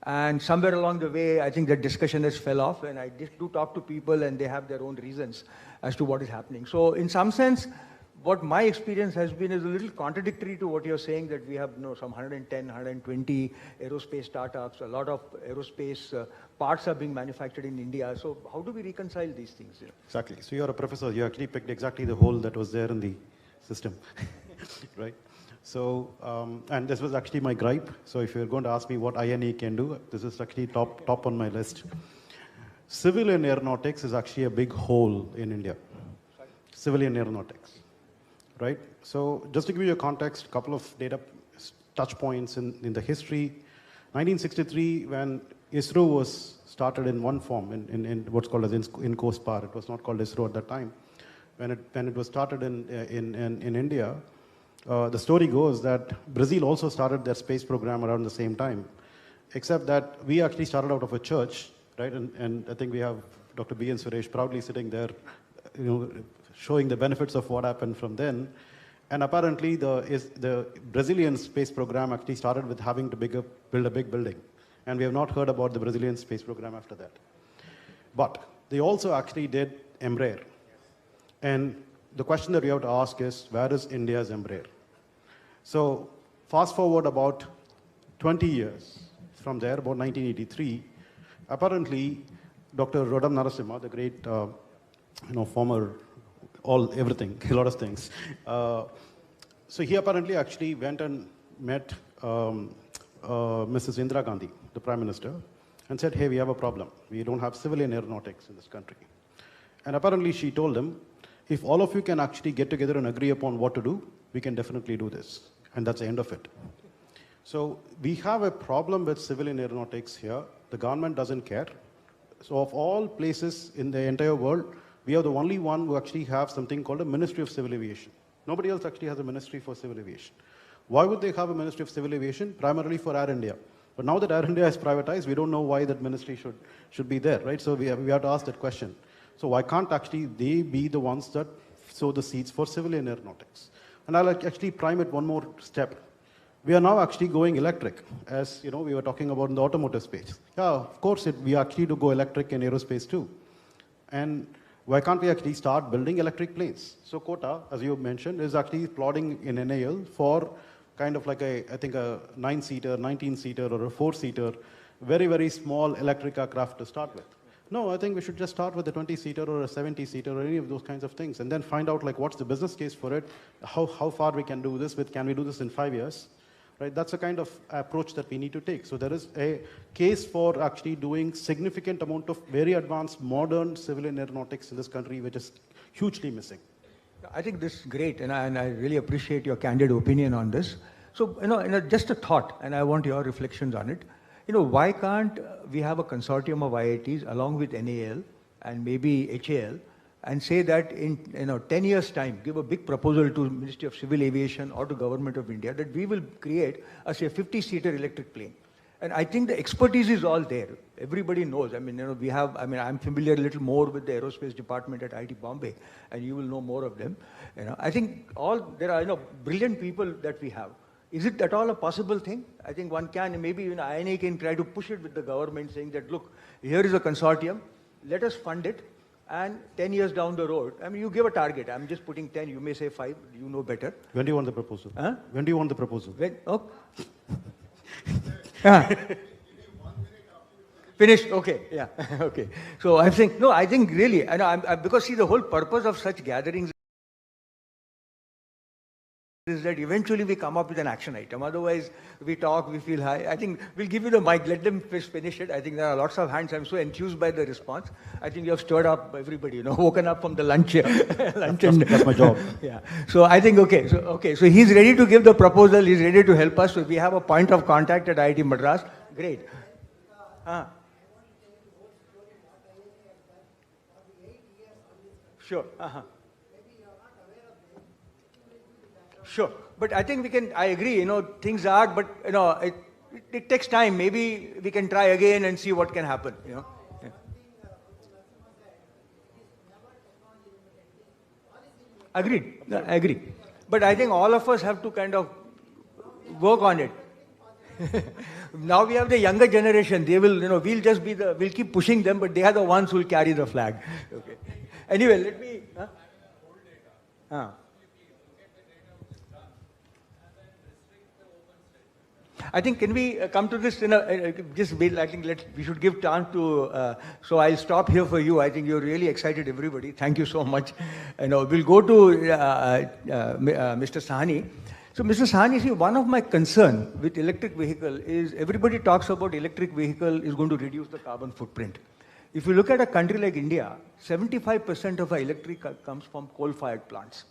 And somewhere along the way, I think that discussion has fell off, and I do talk to people and they have their own reasons as to what is happening. So in some sense, what my experience has been is a little contradictory to what you're saying, that we have some 110, 120 aerospace startups, a lot of aerospace parts are being manufactured in India. So how do we reconcile these things? Exactly. So you're a professor, you actually picked exactly the hole that was there in the system, right? So, and this was actually my gripe. So if you're going to ask me what INAE can do, this is actually top on my list. Civilian aeronautics is actually a big hole in India. Civilian aeronautics, right? So just to give you a context, a couple of data touch points in the history. 1963, when ISRO was started in one form, in what's called as in-course power, it was not called ISRO at that time. When it was started in India, the story goes that Brazil also started their space program around the same time, except that we actually started out of a church, right? And I think we have Dr. B and Suresh proudly sitting there, showing the benefits of what happened from then. And apparently the Brazilian space program actually started with having to build a big building. And we have not heard about the Brazilian space program after that. But they also actually did Embraer. And the question that we have to ask is, where is India's Embraer? So fast forward about 20 years from there, about 1983, apparently Dr. Rodam Narasimha, the great former everything, a lot of things. So he apparently actually went and met Mrs. Indira Gandhi, the Prime Minister, and said, hey, we have a problem. We don't have civilian aeronautics in this country. And apparently she told him, if all of you can actually get together and agree upon what to do, we can definitely do this. And that's the end of it. So we have a problem with civilian aeronautics here. The government doesn't care. So of all places in the entire world, we are the only one who actually have something called a Ministry of Civil Aviation. Nobody else actually has a Ministry for Civil Aviation. Why would they have a Ministry of Civil Aviation? Primarily for Air India. But now that Air India is privatized, we don't know why that ministry should be there, right? So we have to ask that question. So why can't actually they be the ones that sow the seeds for civilian aeronautics? And I'll actually prime it one more step. We are now actually going electric, as we were talking about in the automotive space. Yeah, of course, we actually do go electric in aerospace too. And why can't we actually start building electric planes? So Kota, as you mentioned, is actually plotting in NAL for kind of like I think a 9-seater, 19-seater, or a 4-seater, very, very small electric aircraft to start with. No, I think we should just start with a 20-seater or a 70-seater or any of those kinds of things, and then find out like what's the business case for it, how far we can do this with, can we do this in 5 years, right? That's the kind of approach that we need to take. So there is a case for actually doing significant amount of very advanced modern civilian aeronautics in this country, which is hugely missing. I think this is great, and I really appreciate your candid opinion on this. So, just a thought, and I want your reflections on it. Why can't we have a consortium of IITs along with NAL and maybe HAL and say that in 10 years' time, give a big proposal to Ministry of Civil Aviation or to Government of India that we will create a 50-seater electric plane. And I think the expertise is all there. Everybody knows. I'm familiar a little more with the aerospace department at IIT Bombay, and you will know more of them. I think there are brilliant people that we have. Is it at all a possible thing? I think one can, maybe INAE can try to push it with the government, saying that, look, here is a consortium, let us fund it, and 10 years down the road, you give a target. I'm just putting 10, you may say 5, you know better. When do you want the proposal? Huh? When do you want the proposal? Finished, okay, yeah, okay. So I think really, because see, the whole purpose of such gatherings is that eventually we come up with an action item. Otherwise, we talk, we feel high. I think we'll give you the mic, let them finish it. I think there are lots of hands. I'm so enthused by the response. I think you have stirred up everybody, woken up from the lunch. That's my job. Yeah. So I think, so he's ready to give the proposal. He's ready to help us. So we have a point of contact at IIT Madras. Great. Sure. Sure, but I think we can, I agree, things are, but, it takes time. Maybe we can try again and see what can happen, Yeah. Agreed, I agree. But I think all of us have to kind of work on it. Now we have the younger generation. They will, we'll just be we'll keep pushing them, but they are the ones who will carry the flag. Okay. Anyway, let me. I think, can we come to this in a, just wait, I think we should give chance to, so I'll stop here for you. I think you're really excited, everybody. Thank you so much. We'll go to Mr. Sawhney. So, Mr. Sawhney, see, one of my concern with electric vehicle is everybody talks about electric vehicle is going to reduce the carbon footprint. If you look at a country like India, 75% of our electric comes from coal-fired plants.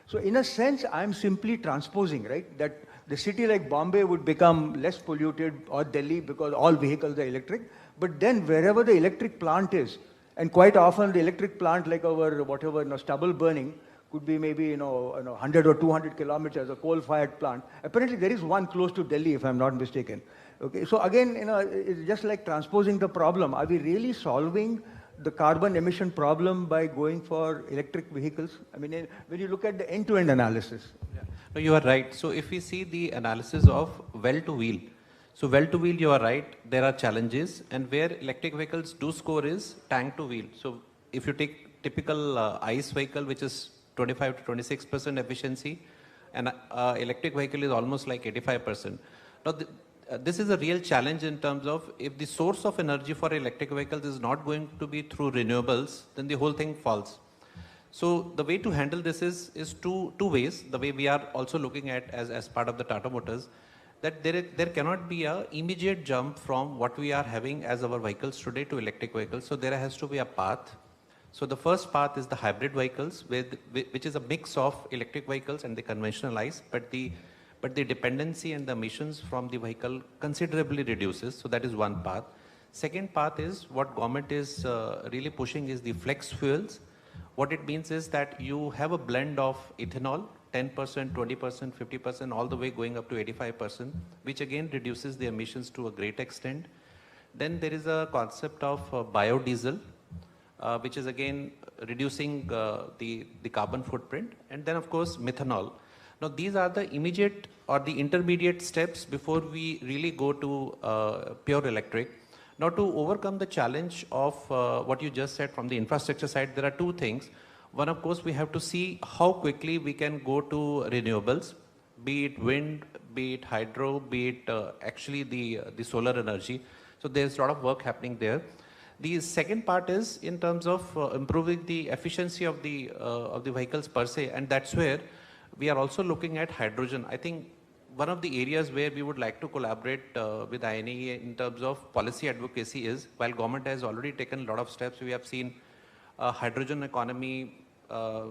So, in a sense, I'm simply transposing, right, that the city like Bombay would become less polluted, or Delhi, because all vehicles are electric. But then wherever the electric plant is, and quite often the electric plant, like our whatever stubble burning, could be maybe 100 or 200 kilometers, a coal-fired plant. Apparently there is one close to Delhi, if I'm not mistaken. Okay, so again, it's just like transposing the problem. Are we really solving the carbon emission problem by going for electric vehicles? I mean, when you look at the end-to-end analysis. Yeah. No, you are right. So if we see the analysis of well-to-wheel, so well-to-wheel, you are right, there are challenges, and where electric vehicles do score is tank-to-wheel. So if you take typical ICE vehicle, which is 25 to 26% efficiency, and electric vehicle is almost like 85%. Now, this is a real challenge in terms of if the source of energy for electric vehicles is not going to be through renewables, then the whole thing falls. So the way to handle this is two ways. The way we are also looking at as part of the Tata Motors, that there cannot be a immediate jump from what we are having as our vehicles today to electric vehicles. So there has to be a path. So the first path is the hybrid vehicles, which is a mix of electric vehicles and the conventional ICE, but the dependency and the emissions from the vehicle considerably reduces. So that is one path. Second path is what government is really pushing is the flex fuels. What it means is that you have a blend of ethanol, 10%, 20%, 50%, all the way going up to 85%, which again reduces the emissions to a great extent. Then there is a concept of biodiesel, which is again reducing the carbon footprint. And then of course methanol. Now these are the immediate or the intermediate steps before we really go to pure electric. Now to overcome the challenge of what you just said from the infrastructure side, there are two things. One, of course, we have to see how quickly we can go to renewables, be it wind, be it hydro, be it actually the solar energy. So there's a lot of work happening there. The second part is in terms of improving the efficiency of the vehicles per se, and that's where we are also looking at hydrogen. I think one of the areas where we would like to collaborate with INAE in terms of policy advocacy is, while government has already taken a lot of steps, we have seen hydrogen economy, a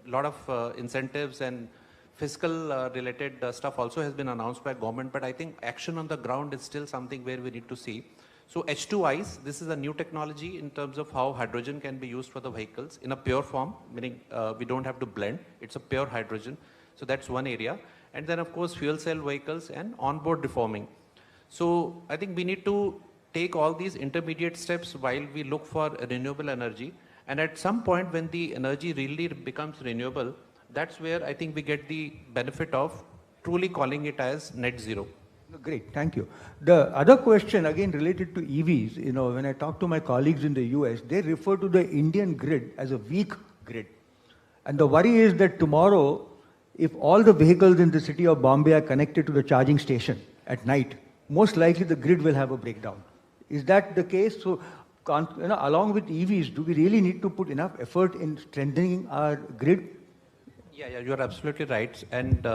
lot of incentives and fiscal related stuff also has been announced by government, but I think action on the ground is still something where we need to see. So H2 ICE, this is a new technology in terms of how hydrogen can be used for the vehicles in a pure form, meaning we don't have to blend, it's a pure hydrogen. So that's one area. And then of course fuel cell vehicles and onboard reforming. So I think we need to take all these intermediate steps while we look for renewable energy. And at some point when the energy really becomes renewable, that's where I think we get the benefit of truly calling it as net zero. Great, thank you. The other question, again related to EVs, when I talk to my colleagues in the US, they refer to the Indian grid as a weak grid. And the worry is that tomorrow, if all the vehicles in the city of Bombay are connected to the charging station at night, most likely the grid will have a breakdown. Is that the case? So, along with EVs, do we really need to put enough effort in strengthening our grid? Yeah, you are absolutely right. And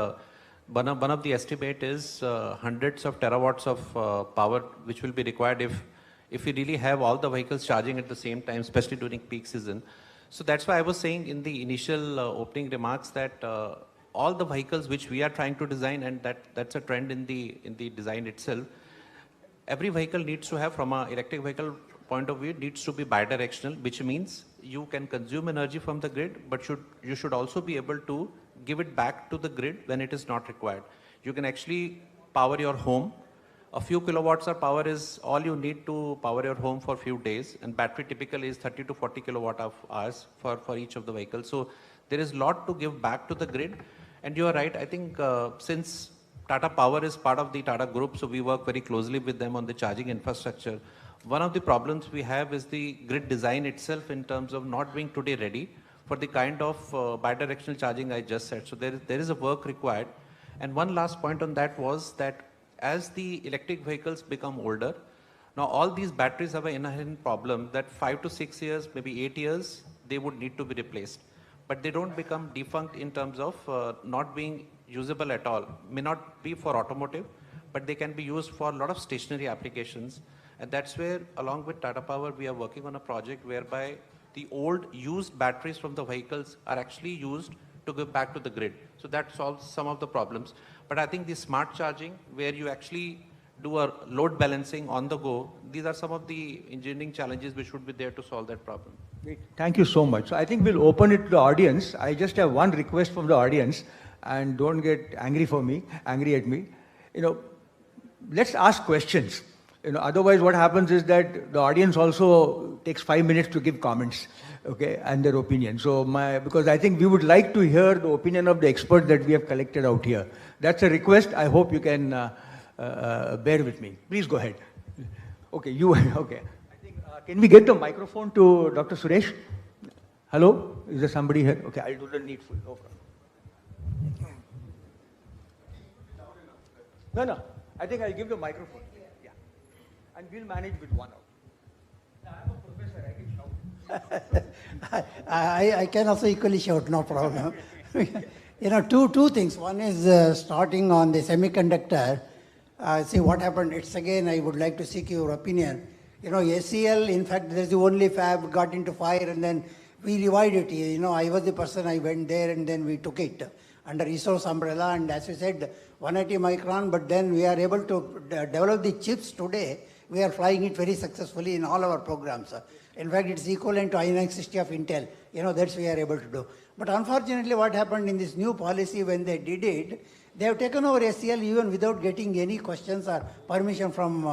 one of the estimate is hundreds of terawatts of power which will be required if we really have all the vehicles charging at the same time, especially during peak season. So that's why I was saying in the initial opening remarks that all the vehicles which we are trying to design, and that's a trend in the design itself, every vehicle needs to have, from an electric vehicle point of view, needs to be bidirectional, which means you can consume energy from the grid, but you should also be able to give it back to the grid when it is not required. You can actually power your home. A few kilowatts of power is all you need to power your home for a few days, and battery typically is 30 to 40 kilowatt hours for each of the vehicles. So there is a lot to give back to the grid. And you are right, I think since Tata Power is part of the Tata Group, so we work very closely with them on the charging infrastructure. One of the problems we have is the grid design itself in terms of not being today ready for the kind of bidirectional charging I just said. So there is a work required. And one last point on that was that as the electric vehicles become older, now all these batteries have an inherent problem that 5 to 6 years, maybe 8 years, they would need to be replaced. But they don't become defunct in terms of not being usable at all. May not be for automotive, but they can be used for a lot of stationary applications. And that's where, along with Tata Power, we are working on a project whereby the old used batteries from the vehicles are actually used to go back to the grid. So that solves some of the problems. But I think the smart charging, where you actually do a load balancing on the go, these are some of the engineering challenges which should be there to solve that problem. Great. Thank you so much. So I think we'll open it to the audience. I just have one request from the audience, and don't get angry at me. Let's ask questions. Otherwise what happens is that the audience also takes 5 minutes to give comments, okay, and their opinion. So because I think we would like to hear the opinion of the experts that we have collected out here. That's a request. I hope you can bear with me. Please go ahead. Okay, okay. I think, can we get the microphone to Dr. Suresh? Hello? Is there somebody here? Okay, I'll do the needful. No problem. No. I think I'll give the microphone. Yeah. And we'll manage with one out. I'm a professor, I can shout. I can also equally shout, no problem. Two things. One is starting on the semiconductor. See what happened. It's again, I would like to seek your opinion. SCL, in fact, there's the only fab, got into fire, and then we revived it. I was the person, I went there, and then we took it under ISRO's umbrella, and as you said, 180 micron, but then we are able to develop the chips today. We are flying it very successfully in all our programs. In fact, it's equivalent to INAE 60 of Intel. That's we are able to do. But unfortunately, what happened in this new policy when they did it, they have taken over SCL even without getting any questions or permission from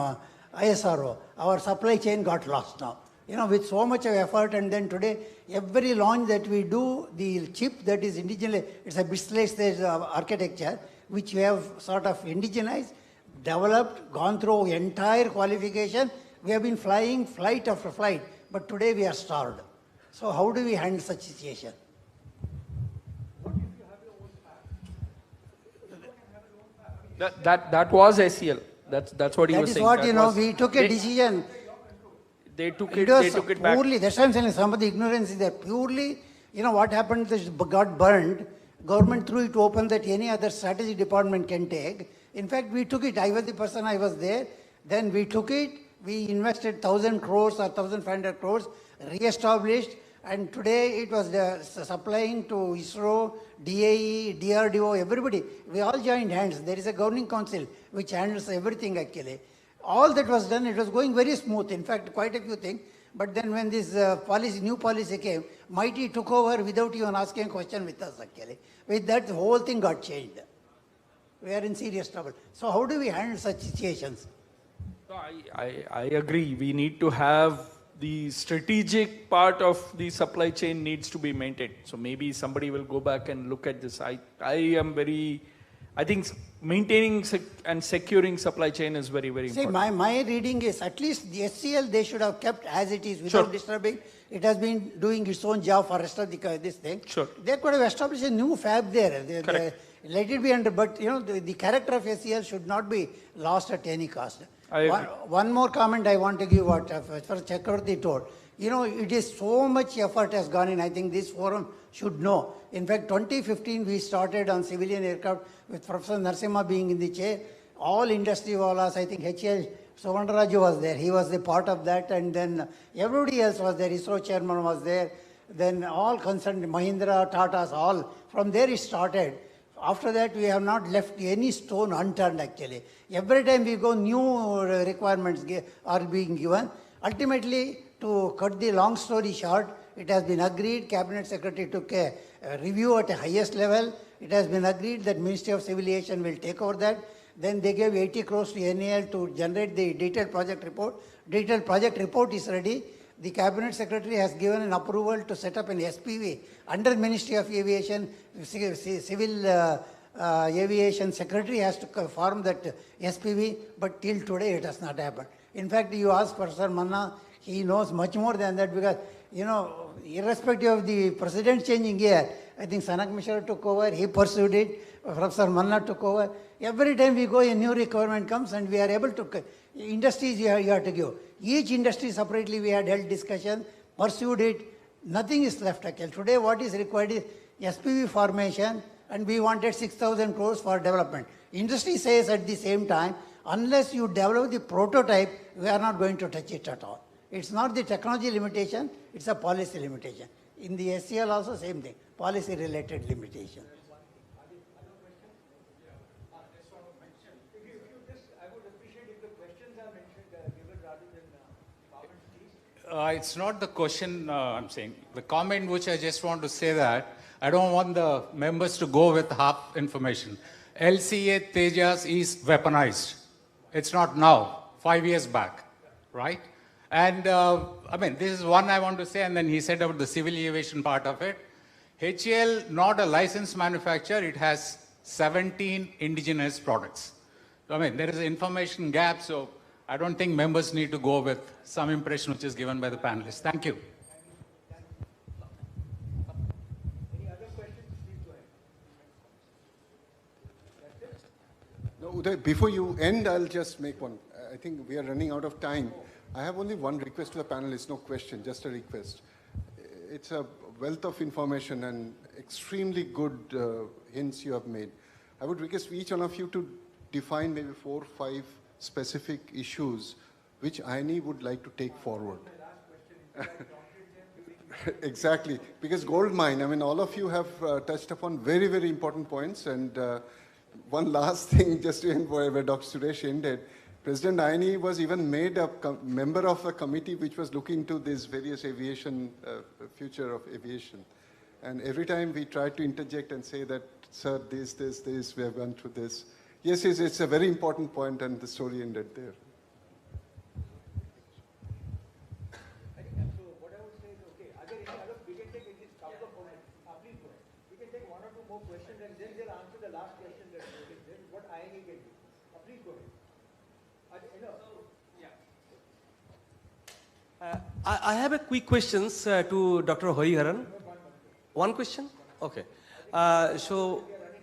ISRO. Our supply chain got lost now. With so much of effort, and then today, every launch that we do, the chip that is indigenous, it's a bit architecture, which we have sort of indigenized, developed, gone through entire qualification. We have been flying flight after flight, but today we are starved. So how do we handle such situation? What if you have your own fab? That was SCL. That's what he was saying. That is what, we took a decision. They took it back. Purely, that's why I'm saying some of the ignorance is there. Purely, what happened, this got burned. Government threw it open that any other strategy department can take. In fact, we took it. I was the person, I was there. Then we took it. We invested 1,000 crores or 1,500 crores, re-established. And today it was supplying to ISRO, DAE, DRDO, everybody. We all joined hands. There is a governing council which handles everything actually. All that was done, it was going very smooth. In fact, quite a few things. But then when this new policy came, Mighty took over without even asking a question with us actually. With that, the whole thing got changed. We are in serious trouble. So how do we handle such situations? No, I agree. We need to have the strategic part of the supply chain needs to be maintained. So maybe somebody will go back and look at this. I think maintaining and securing supply chain is very, very important. See, my reading is at least the SCL they should have kept as it is without disturbing. It has been doing its own job for rest of this thing. Sure. They could have established a new fab there. Let it be under, but the character of SCL should not be lost at any cost. One more comment I want to give what Chakravarthy told. It is so much effort has gone in. I think this forum should know. In fact, 2015 we started on civilian aircraft with Professor Narasimha being in the chair. All industry wallas, I think HL Savandaraju was there. He was the part of that, and then everybody else was there. ISRO chairman was there. Then all concerned, Mahindra, Tatas, all. From there it started. After that, we have not left any stone unturned actually. Every time we go, new requirements are being given. Ultimately, to cut the long story short, it has been agreed, Cabinet Secretary took a review at the highest level. It has been agreed that Ministry of Civil Aviation will take over that. Then they gave 80 crores to NAL to generate the detailed project report. Detailed project report is ready. The Cabinet Secretary has given an approval to set up an SPV under Ministry of Aviation. Civil Aviation Secretary has to form that SPV, but till today it has not happened. In fact, you ask Professor Manna, he knows much more than that, because, you know, irrespective of the president changing here, I think Sanak Mishra took over, he pursued it, Professor Manna took over. Every time we go, a new requirement comes and we are able to, industries you have to give. Each industry separately we had held discussion, pursued it, nothing is left actually. Today what is required is SPV formation, and we wanted 6,000 crores for development. Industry says at the same time, unless you develop the prototype, we are not going to touch it at all. It's not the technology limitation, it's a policy limitation. In the SCL also same thing, policy related limitation. It's not the question I'm saying. The comment which I just want to say that I don't want the members to go with half information. LCA Tejas is weaponized. It's not now, 5 years back, right? And I mean, this is one I want to say, and then he said about the civil aviation part of it. HAL, not a licensed manufacturer, it has 17 indigenous products. So, I mean, there is an information gap, so I don't think members need to go with some impression which is given by the panelists. Thank you. Any other questions? Please go ahead. No, Uday, before you end, I'll just make one. I think we are running out of time. I have only one request to the panelists, no question, just a request. It's a wealth of information and extremely good hints you have made. I would request each one of you to define maybe 4 or 5 specific issues which INAE would like to take forward. Exactly, because gold mine, I mean, all of you have touched upon very, very important points. And one last thing, just to end where Dr. Suresh ended, President INAE was even made a member of a committee which was looking into this various aviation, future of aviation. And every time we tried to interject and say that, sir, this, we have gone through this. Yes, it's a very important point, and the story ended there. So what I would say is, okay, are there any other, we can take at least a couple of moments. Please go ahead. We can take 1 or 2 more questions, and then they'll answer the last question that this is what INAE can do. Please go ahead. I have a quick questions to Dr. Hariharan. One question? Okay.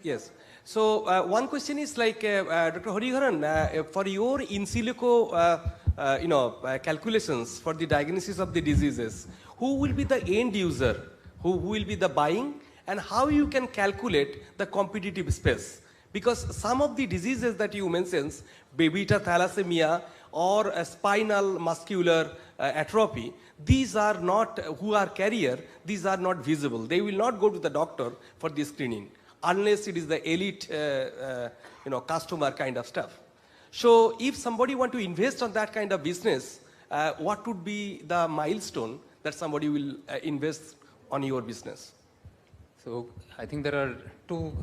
Yes. So one question is like, Dr. Hariharan, for your in silico, calculations for the diagnosis of the diseases, who will be the end user? Who will be the buying? And how you can calculate the competitive space? Because some of the diseases that you mentioned, beta thalassemia or spinal muscular atrophy, these are not, who are carrier, these are not visible. They will not go to the doctor for the screening, unless it is the elite, customer kind of stuff. So if somebody want to invest on that kind of business, what would be the milestone that somebody will invest on your business? So I think there are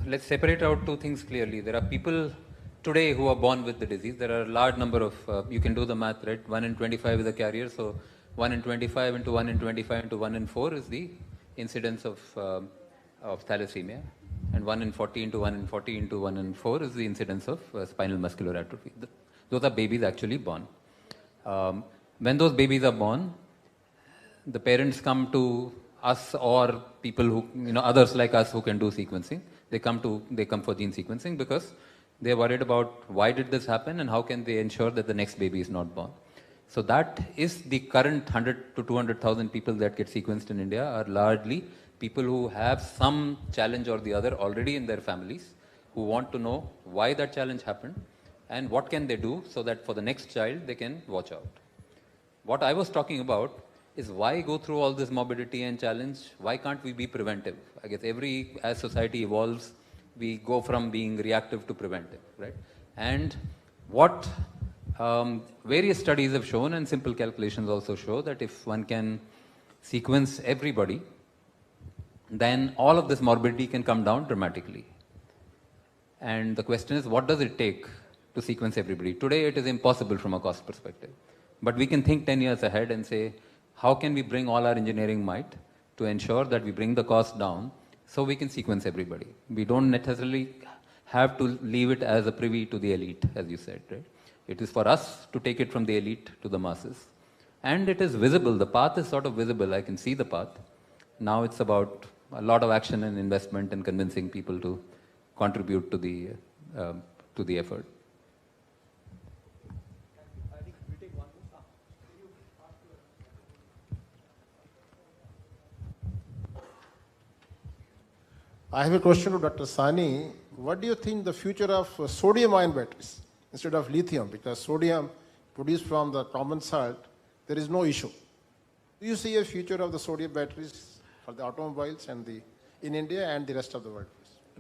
let's separate out 2 things clearly. There are people today who are born with the disease. There are a large number of, you can do the math, right? 1 in 25 is a carrier, so 1 in 25 into 1 in 25 into 1 in 4 is the incidence of thalassemia. And 1 in 40 into 1 in 40 into 1 in 4 is the incidence of spinal muscular atrophy. Those are babies actually born. When those babies are born, the parents come to us or people who, others like us who can do sequencing. They come for gene sequencing because they're worried about why did this happen and how can they ensure that the next baby is not born. So that is the current 100 to 200,000 people that get sequenced in India are largely people who have some challenge or the other already in their families, who want to know why that challenge happened and what can they do so that for the next child they can watch out. What I was talking about is why go through all this morbidity and challenge? Why can't we be preventive? I guess as society evolves, we go from being reactive to preventive, right? And what various studies have shown and simple calculations also show that if one can sequence everybody, then all of this morbidity can come down dramatically. And the question is, what does it take to sequence everybody? Today, it is impossible from a cost perspective. But we can think 10 years ahead and say, how can we bring all our engineering might to ensure that we bring the cost down so we can sequence everybody. We don't necessarily have to leave it as a privy to the elite, as you said, right? It is for us to take it from the elite to the masses. And it is visible, the path is sort of visible, I can see the path. Now it's about a lot of action and investment and convincing people to contribute to the effort. I have a question to Dr. Sawhney. What do you think the future of sodium-ion batteries instead of lithium? Because sodium produced from the common salt, there is no issue. Do you see a future of the sodium batteries for the automobiles and in India and the rest of the world?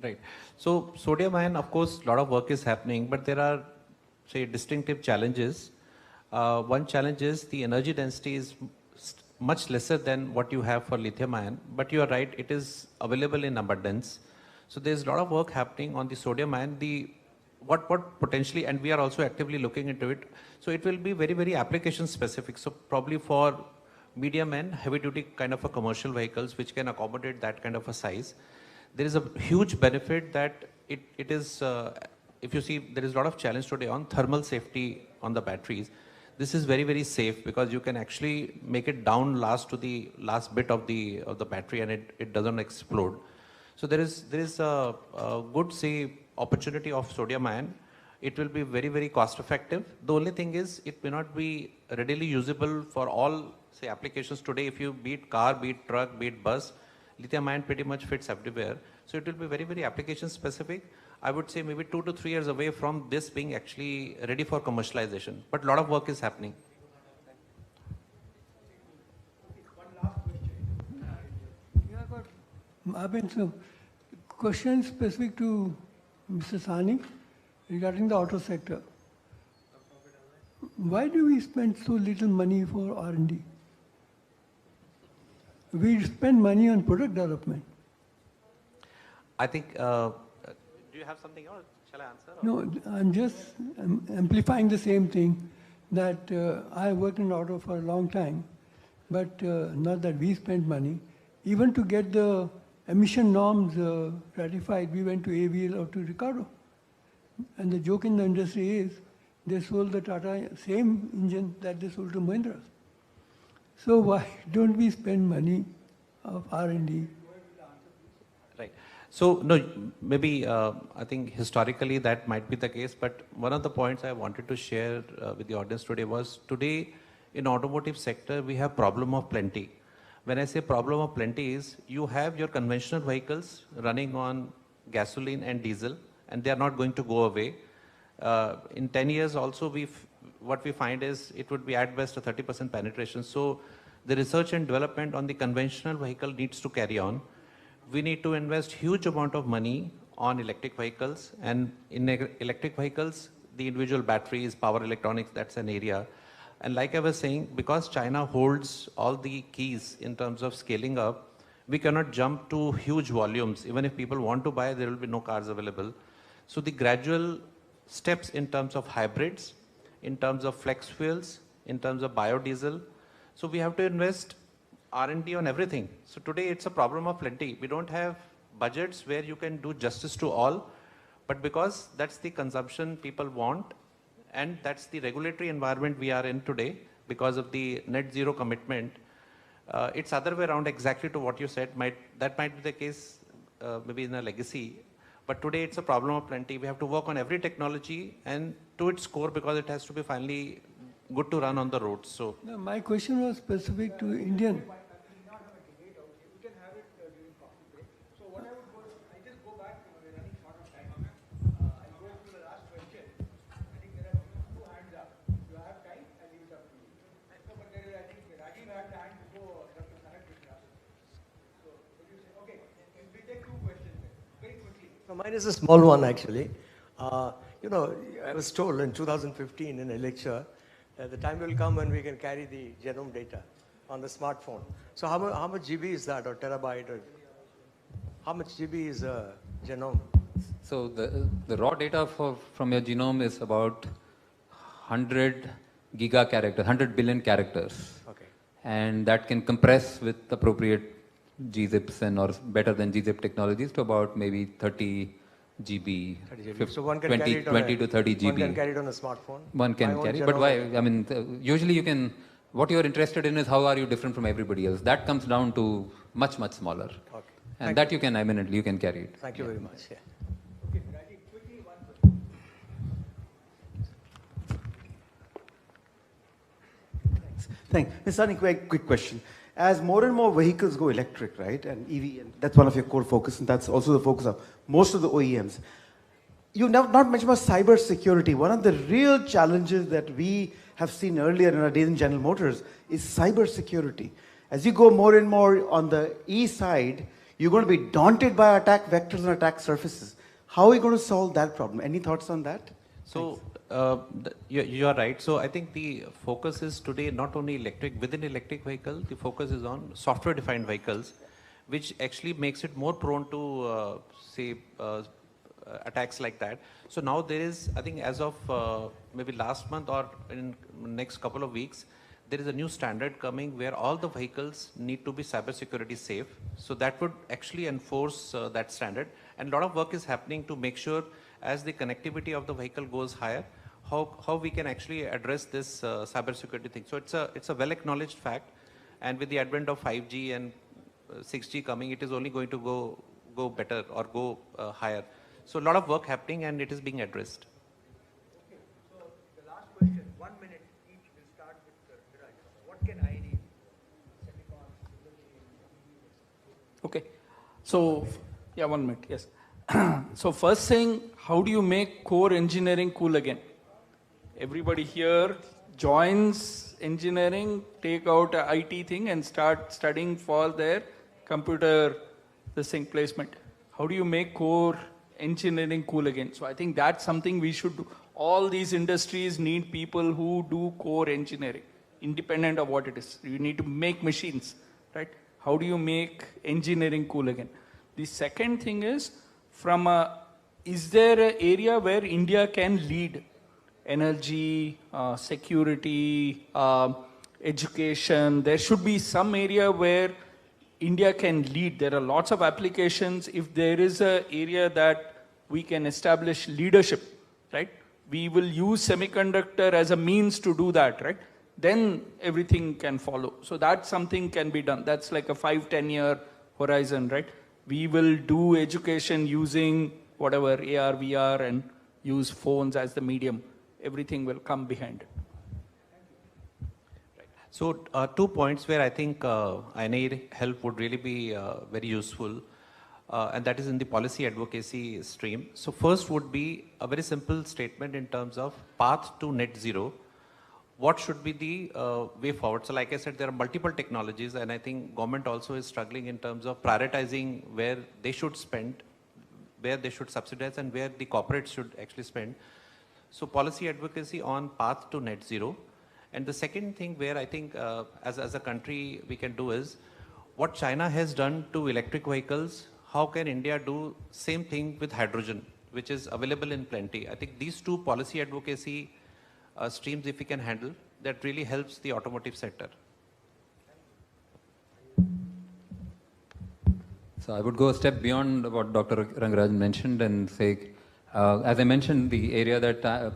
Right. So sodium ion, of course, a lot of work is happening, but there are, say, distinctive challenges. One challenge is the energy density is much lesser than what you have for lithium ion, but you are right, it is available in abundance. So there's a lot of work happening on the sodium ion, what potentially, and we are also actively looking into it. So it will be very, very application specific. So probably for medium and heavy duty kind of a commercial vehicles, which can accommodate that kind of a size. There is a huge benefit that it is, if you see, there is a lot of challenge today on thermal safety on the batteries. This is very, very safe because you can actually make it down to the last bit of the battery and it doesn't explode. So there is a good, say, opportunity of sodium ion. It will be very, very cost effective. The only thing is it may not be readily usable for all, say, applications today. If you be it car, be it truck, be it bus, lithium ion pretty much fits everywhere. So it will be very, very application specific. I would say maybe 2 to 3 years away from this being actually ready for commercialization. But a lot of work is happening. One last question. So question specific to Mr. Sawhney regarding the auto sector. Why do we spend so little money for R&D? We spend money on product development. I think, do you have something else? Shall I answer? Or? No, I'm just amplifying the same thing that I worked in auto for a long time, but not that we spent money. Even to get the emission norms ratified, we went to AVL or to Ricardo. And the joke in the industry is they sold the Tata same engine that they sold to Mahindra. So why don't we spend money of R&D? Right. So, no, maybe I think historically that might be the case, but one of the points I wanted to share with the audience today was today in automotive sector, we have problem of plenty. When I say problem of plenty is you have your conventional vehicles running on gasoline and diesel, and they are not going to go away. In 10 years also, what we find is it would be at best a 30% penetration. So the research and development on the conventional vehicle needs to carry on. We need to invest huge amount of money on electric vehicles, and in electric vehicles, the individual batteries, power electronics, that's an area. And like I was saying, because China holds all the keys in terms of scaling up, we cannot jump to huge volumes. Even if people want to buy, there will be no cars available. So the gradual steps in terms of hybrids, in terms of flex fuels, in terms of biodiesel. So we have to invest R&D on everything. So today it's a problem of plenty. We don't have budgets where you can do justice to all, but because that's the consumption people want, and that's the regulatory environment we are in today because of the net zero commitment, it's other way around exactly to what you said. That might be the case maybe in a legacy, but today it's a problem of plenty. We have to work on every technology and to its core because it has to be finally good to run on the roads. So no, my question was specific to Indian. Mine is a small one, actually. You know, I was told in 2015 in a lecture that the time will come when we can carry the genome data on the smartphone. So how much GB is that, or terabyte? Or how much GB is a genome? So the raw data from your genome is about 100 giga characters, 100 billion characters. Okay. and that can compress with appropriate gzips and or better than gzip technologies to about maybe 30 GB, 30 GB. So one can 20, carry it on 20 to 30 GB. One can carry it on a smartphone. One can carry, but why? I mean, usually you can, what you're interested in is how are you different from everybody else. That comes down to much, much smaller. Okay. And that you can eminently, you can carry it. Thank you very much. Yeah. Thanks. Ms. Sani, quick question. As more and more vehicles go electric, right, and EV, and that's one of your core focus, and that's also the focus of most of the OEMs. You not mentioned about cyber security. One of the real challenges that we have seen earlier in our days in General Motors is cyber security. As you go more and more on the E side, you're going to be daunted by attack vectors and attack surfaces. How are you going to solve that problem? Any thoughts on that? So you are right. So I think the focus is today not only electric, within electric vehicle, the focus is on software defined vehicles, which actually makes it more prone to attacks like that. So now there is, I think as of maybe last month or in next couple of weeks, there is a new standard coming where all the vehicles need to be cybersecurity safe. So that would actually enforce that standard. And a lot of work is happening to make sure as the connectivity of the vehicle goes higher, how we can actually address this cybersecurity thing. So it's a well acknowledged fact. And with the advent of 5G and 6G coming, it is only going to go better or go higher. So a lot of work happening and it is being addressed. Okay, so the last question, 1 minute each, will start with Suraj. What can INAE Okay, so yeah, 1 minute, yes. So first thing, how do you make core engineering cool again? Everybody here joins engineering, take out a IT thing and start studying for their computer placement. How do you make core engineering cool again? So I think that's something we should do. All these industries need people who do core engineering, independent of what it is. You need to make machines, right? How do you make engineering cool again? The second thing is, is there an area where India can lead? Energy, security, education. There should be some area where India can lead. There are lots of applications. If there is an area that we can establish leadership, right? We will use semiconductor as a means to do that, right? Then everything can follow. So that something can be done. That's like a 5-10 year horizon, right? We will do education using whatever AR, VR and use phones as the medium. Everything will come behind it. So 2 points where I think INAE help would really be very useful, and that is in the policy advocacy stream. So first would be a very simple statement in terms of path to net zero. What should be the way forward? So like I said, there are multiple technologies, and I think government also is struggling in terms of prioritizing where they should spend, where they should subsidize, and where the corporates should actually spend. So policy advocacy on path to net zero. And the second thing where I think as a country we can do is, what China has done to electric vehicles, how can India do same thing with hydrogen, which is available in plenty? I think these two policy advocacy streams, if we can handle, that really helps the automotive sector. So I would go a step beyond what Dr. Rengarajan mentioned and say, as I mentioned, the area that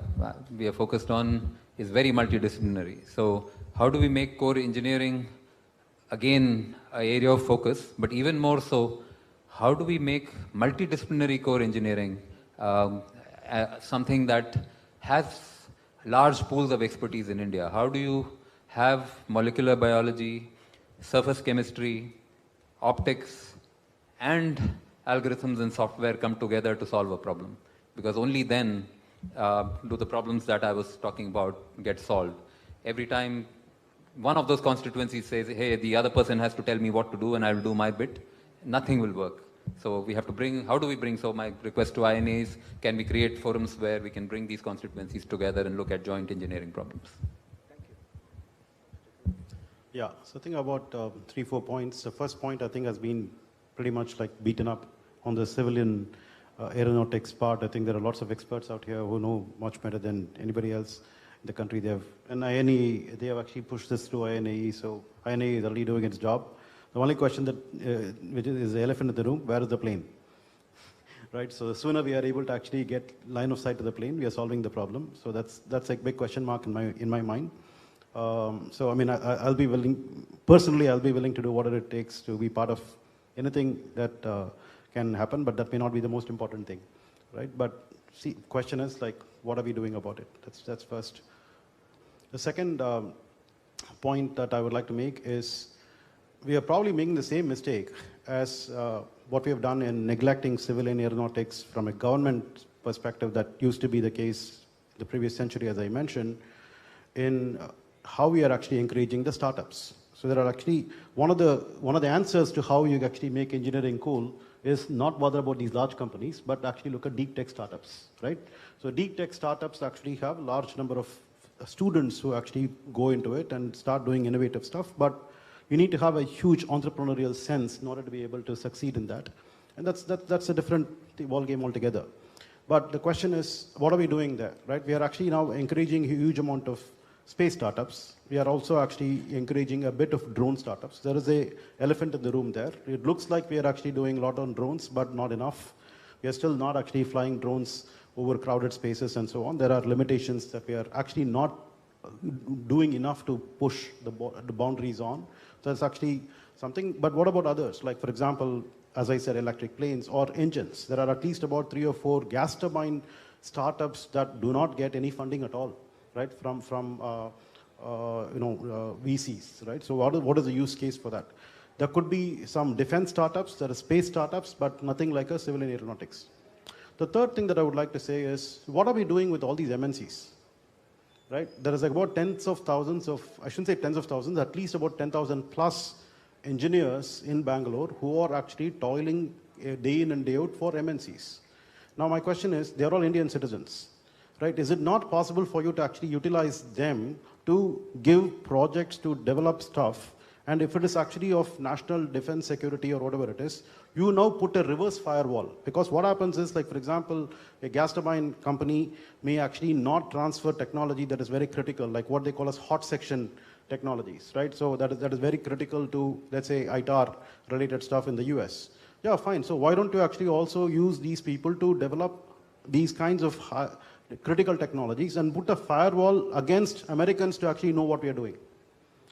we are focused on is very multidisciplinary. So how do we make core engineering, again, an area of focus, but even more so, how do we make multidisciplinary core engineering something that has large pools of expertise in India? How do you have molecular biology, surface chemistry, optics, and algorithms and software come together to solve a problem? Because only then do the problems that I was talking about get solved. Every time one of those constituencies says, hey, the other person has to tell me what to do and I'll do my bit, nothing will work. So we have to bring, how do we bring, so my request to INAE is, can we create forums where we can bring these constituencies together and look at joint engineering problems? Thank you. Yeah, so I think about 3-4 points. The first point I think has been pretty much like beaten up on the civilian aeronautics part. I think there are lots of experts out here who know much better than anybody else. the country. They have, and INAE, they have actually pushed this through INAE, so INAE is already doing its job. The only question that, which is the elephant in the room, where is the plane? Right, so the sooner we are able to actually get line of sight to the plane, we are solving the problem. So that's a big question mark in my mind. So I mean, I'll be willing, personally, I'll be willing to do whatever it takes to be part of anything that can happen, but that may not be the most important thing, right? But see, question is like, what are we doing about it? That's first. The second point that I would like to make is, we are probably making the same mistake as what we have done in neglecting civilian aeronautics from a government perspective. That used to be the case the previous century, as I mentioned, in how we are actually encouraging the startups. So there are actually, one of the answers to how you actually make engineering cool is not bother about these large companies, but actually look at deep tech startups, right? So deep tech startups actually have a large number of students who actually go into it and start doing innovative stuff, but you need to have a huge entrepreneurial sense in order to be able to succeed in that. And that's a different ball game altogether. But the question is, what are we doing there, right? We are actually now encouraging a huge amount of space startups. We are also actually encouraging a bit of drone startups. There is an elephant in the room there. It looks like we are actually doing a lot on drones, but not enough. We are still not actually flying drones over crowded spaces and so on. There are limitations that we are actually not doing enough to push the boundaries on. So that's actually something, but what about others? Like, for example, as I said, electric planes or engines. There are at least about 3 or 4 gas turbine startups that do not get any funding at all, right, from VCs, right? So what is the use case for that? There could be some defense startups, there are space startups, but nothing like a civilian aeronautics. The third thing that I would like to say is, what are we doing with all these MNCs? Right? There is like about tens of thousands of, I shouldn't say tens of thousands, at least about 10,000 plus engineers in Bangalore who are actually toiling day in and day out for MNCs. Now my question is, they're all Indian citizens, right? Is it not possible for you to actually utilize them to give projects to develop stuff? And if it is actually of national defense security or whatever it is, you now put a reverse firewall. Because what happens is, like, for example, a gas turbine company may actually not transfer technology that is very critical, like what they call as hot section technologies, right? So that is very critical to, let's say, ITAR related stuff in the US. Yeah, fine. So why don't you actually also use these people to develop these kinds of critical technologies and put a firewall against Americans to actually know what we are doing,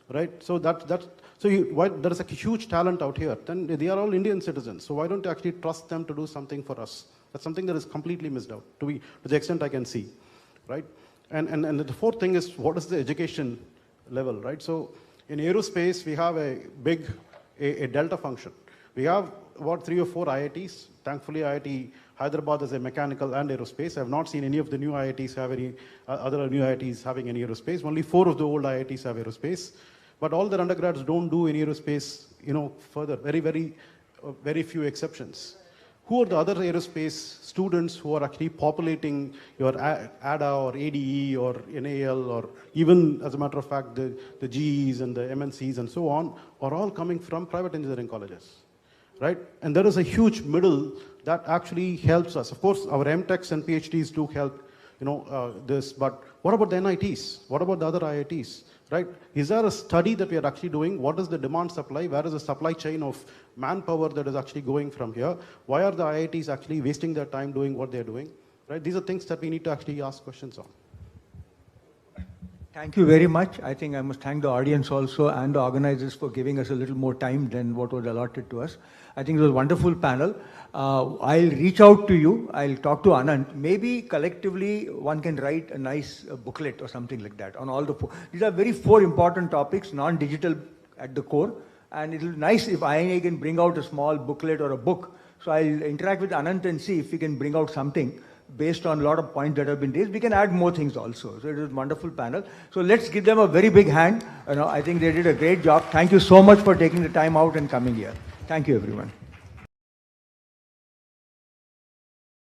right? So there is a huge talent out here. Then they are all Indian citizens. So why don't you actually trust them to do something for us? That's something that is completely missed out, to the extent I can see, right? And the fourth thing is, what is the education level, right? So in aerospace, we have a big delta function. We have about 3 or 4 IITs. Thankfully, IIT Hyderabad is a mechanical and aerospace. I have not seen any of the new IITs have any, other new IITs having any aerospace. Only 4 of the old IITs have aerospace. But all their undergrads don't do any aerospace, further. Very few exceptions. Who are the other aerospace students who are actually populating your ADA or ADE or NAL, or even, as a matter of fact, the GEs and the MNCs and so on, are all coming from private engineering colleges, right? And there is a huge middle that actually helps us. Of course, our MTechs and PhDs do help, this, but what about the NITs? What about the other IITs? Right? Is there a study that we are actually doing? What is the demand supply? Where is the supply chain of manpower that is actually going from here? Why are the IITs actually wasting their time doing what they're doing? Right? These are things that we need to actually ask questions on. Thank you very much. I think I must thank the audience also and the organizers for giving us a little more time than what was allotted to us. I think it was a wonderful panel. I'll reach out to you. I'll talk to Anand. Maybe collectively one can write a nice booklet or something like that on all the 4. These are 4 important topics, non-digital at the core. And it'll be nice if INAE can bring out a small booklet or a book. So I'll interact with Anand and see if we can bring out something based on a lot of points that have been raised. We can add more things also. So it was a wonderful panel. So let's give them a very big hand. I think they did a great job. Thank you so much for taking the time out and coming here. Thank you, everyone.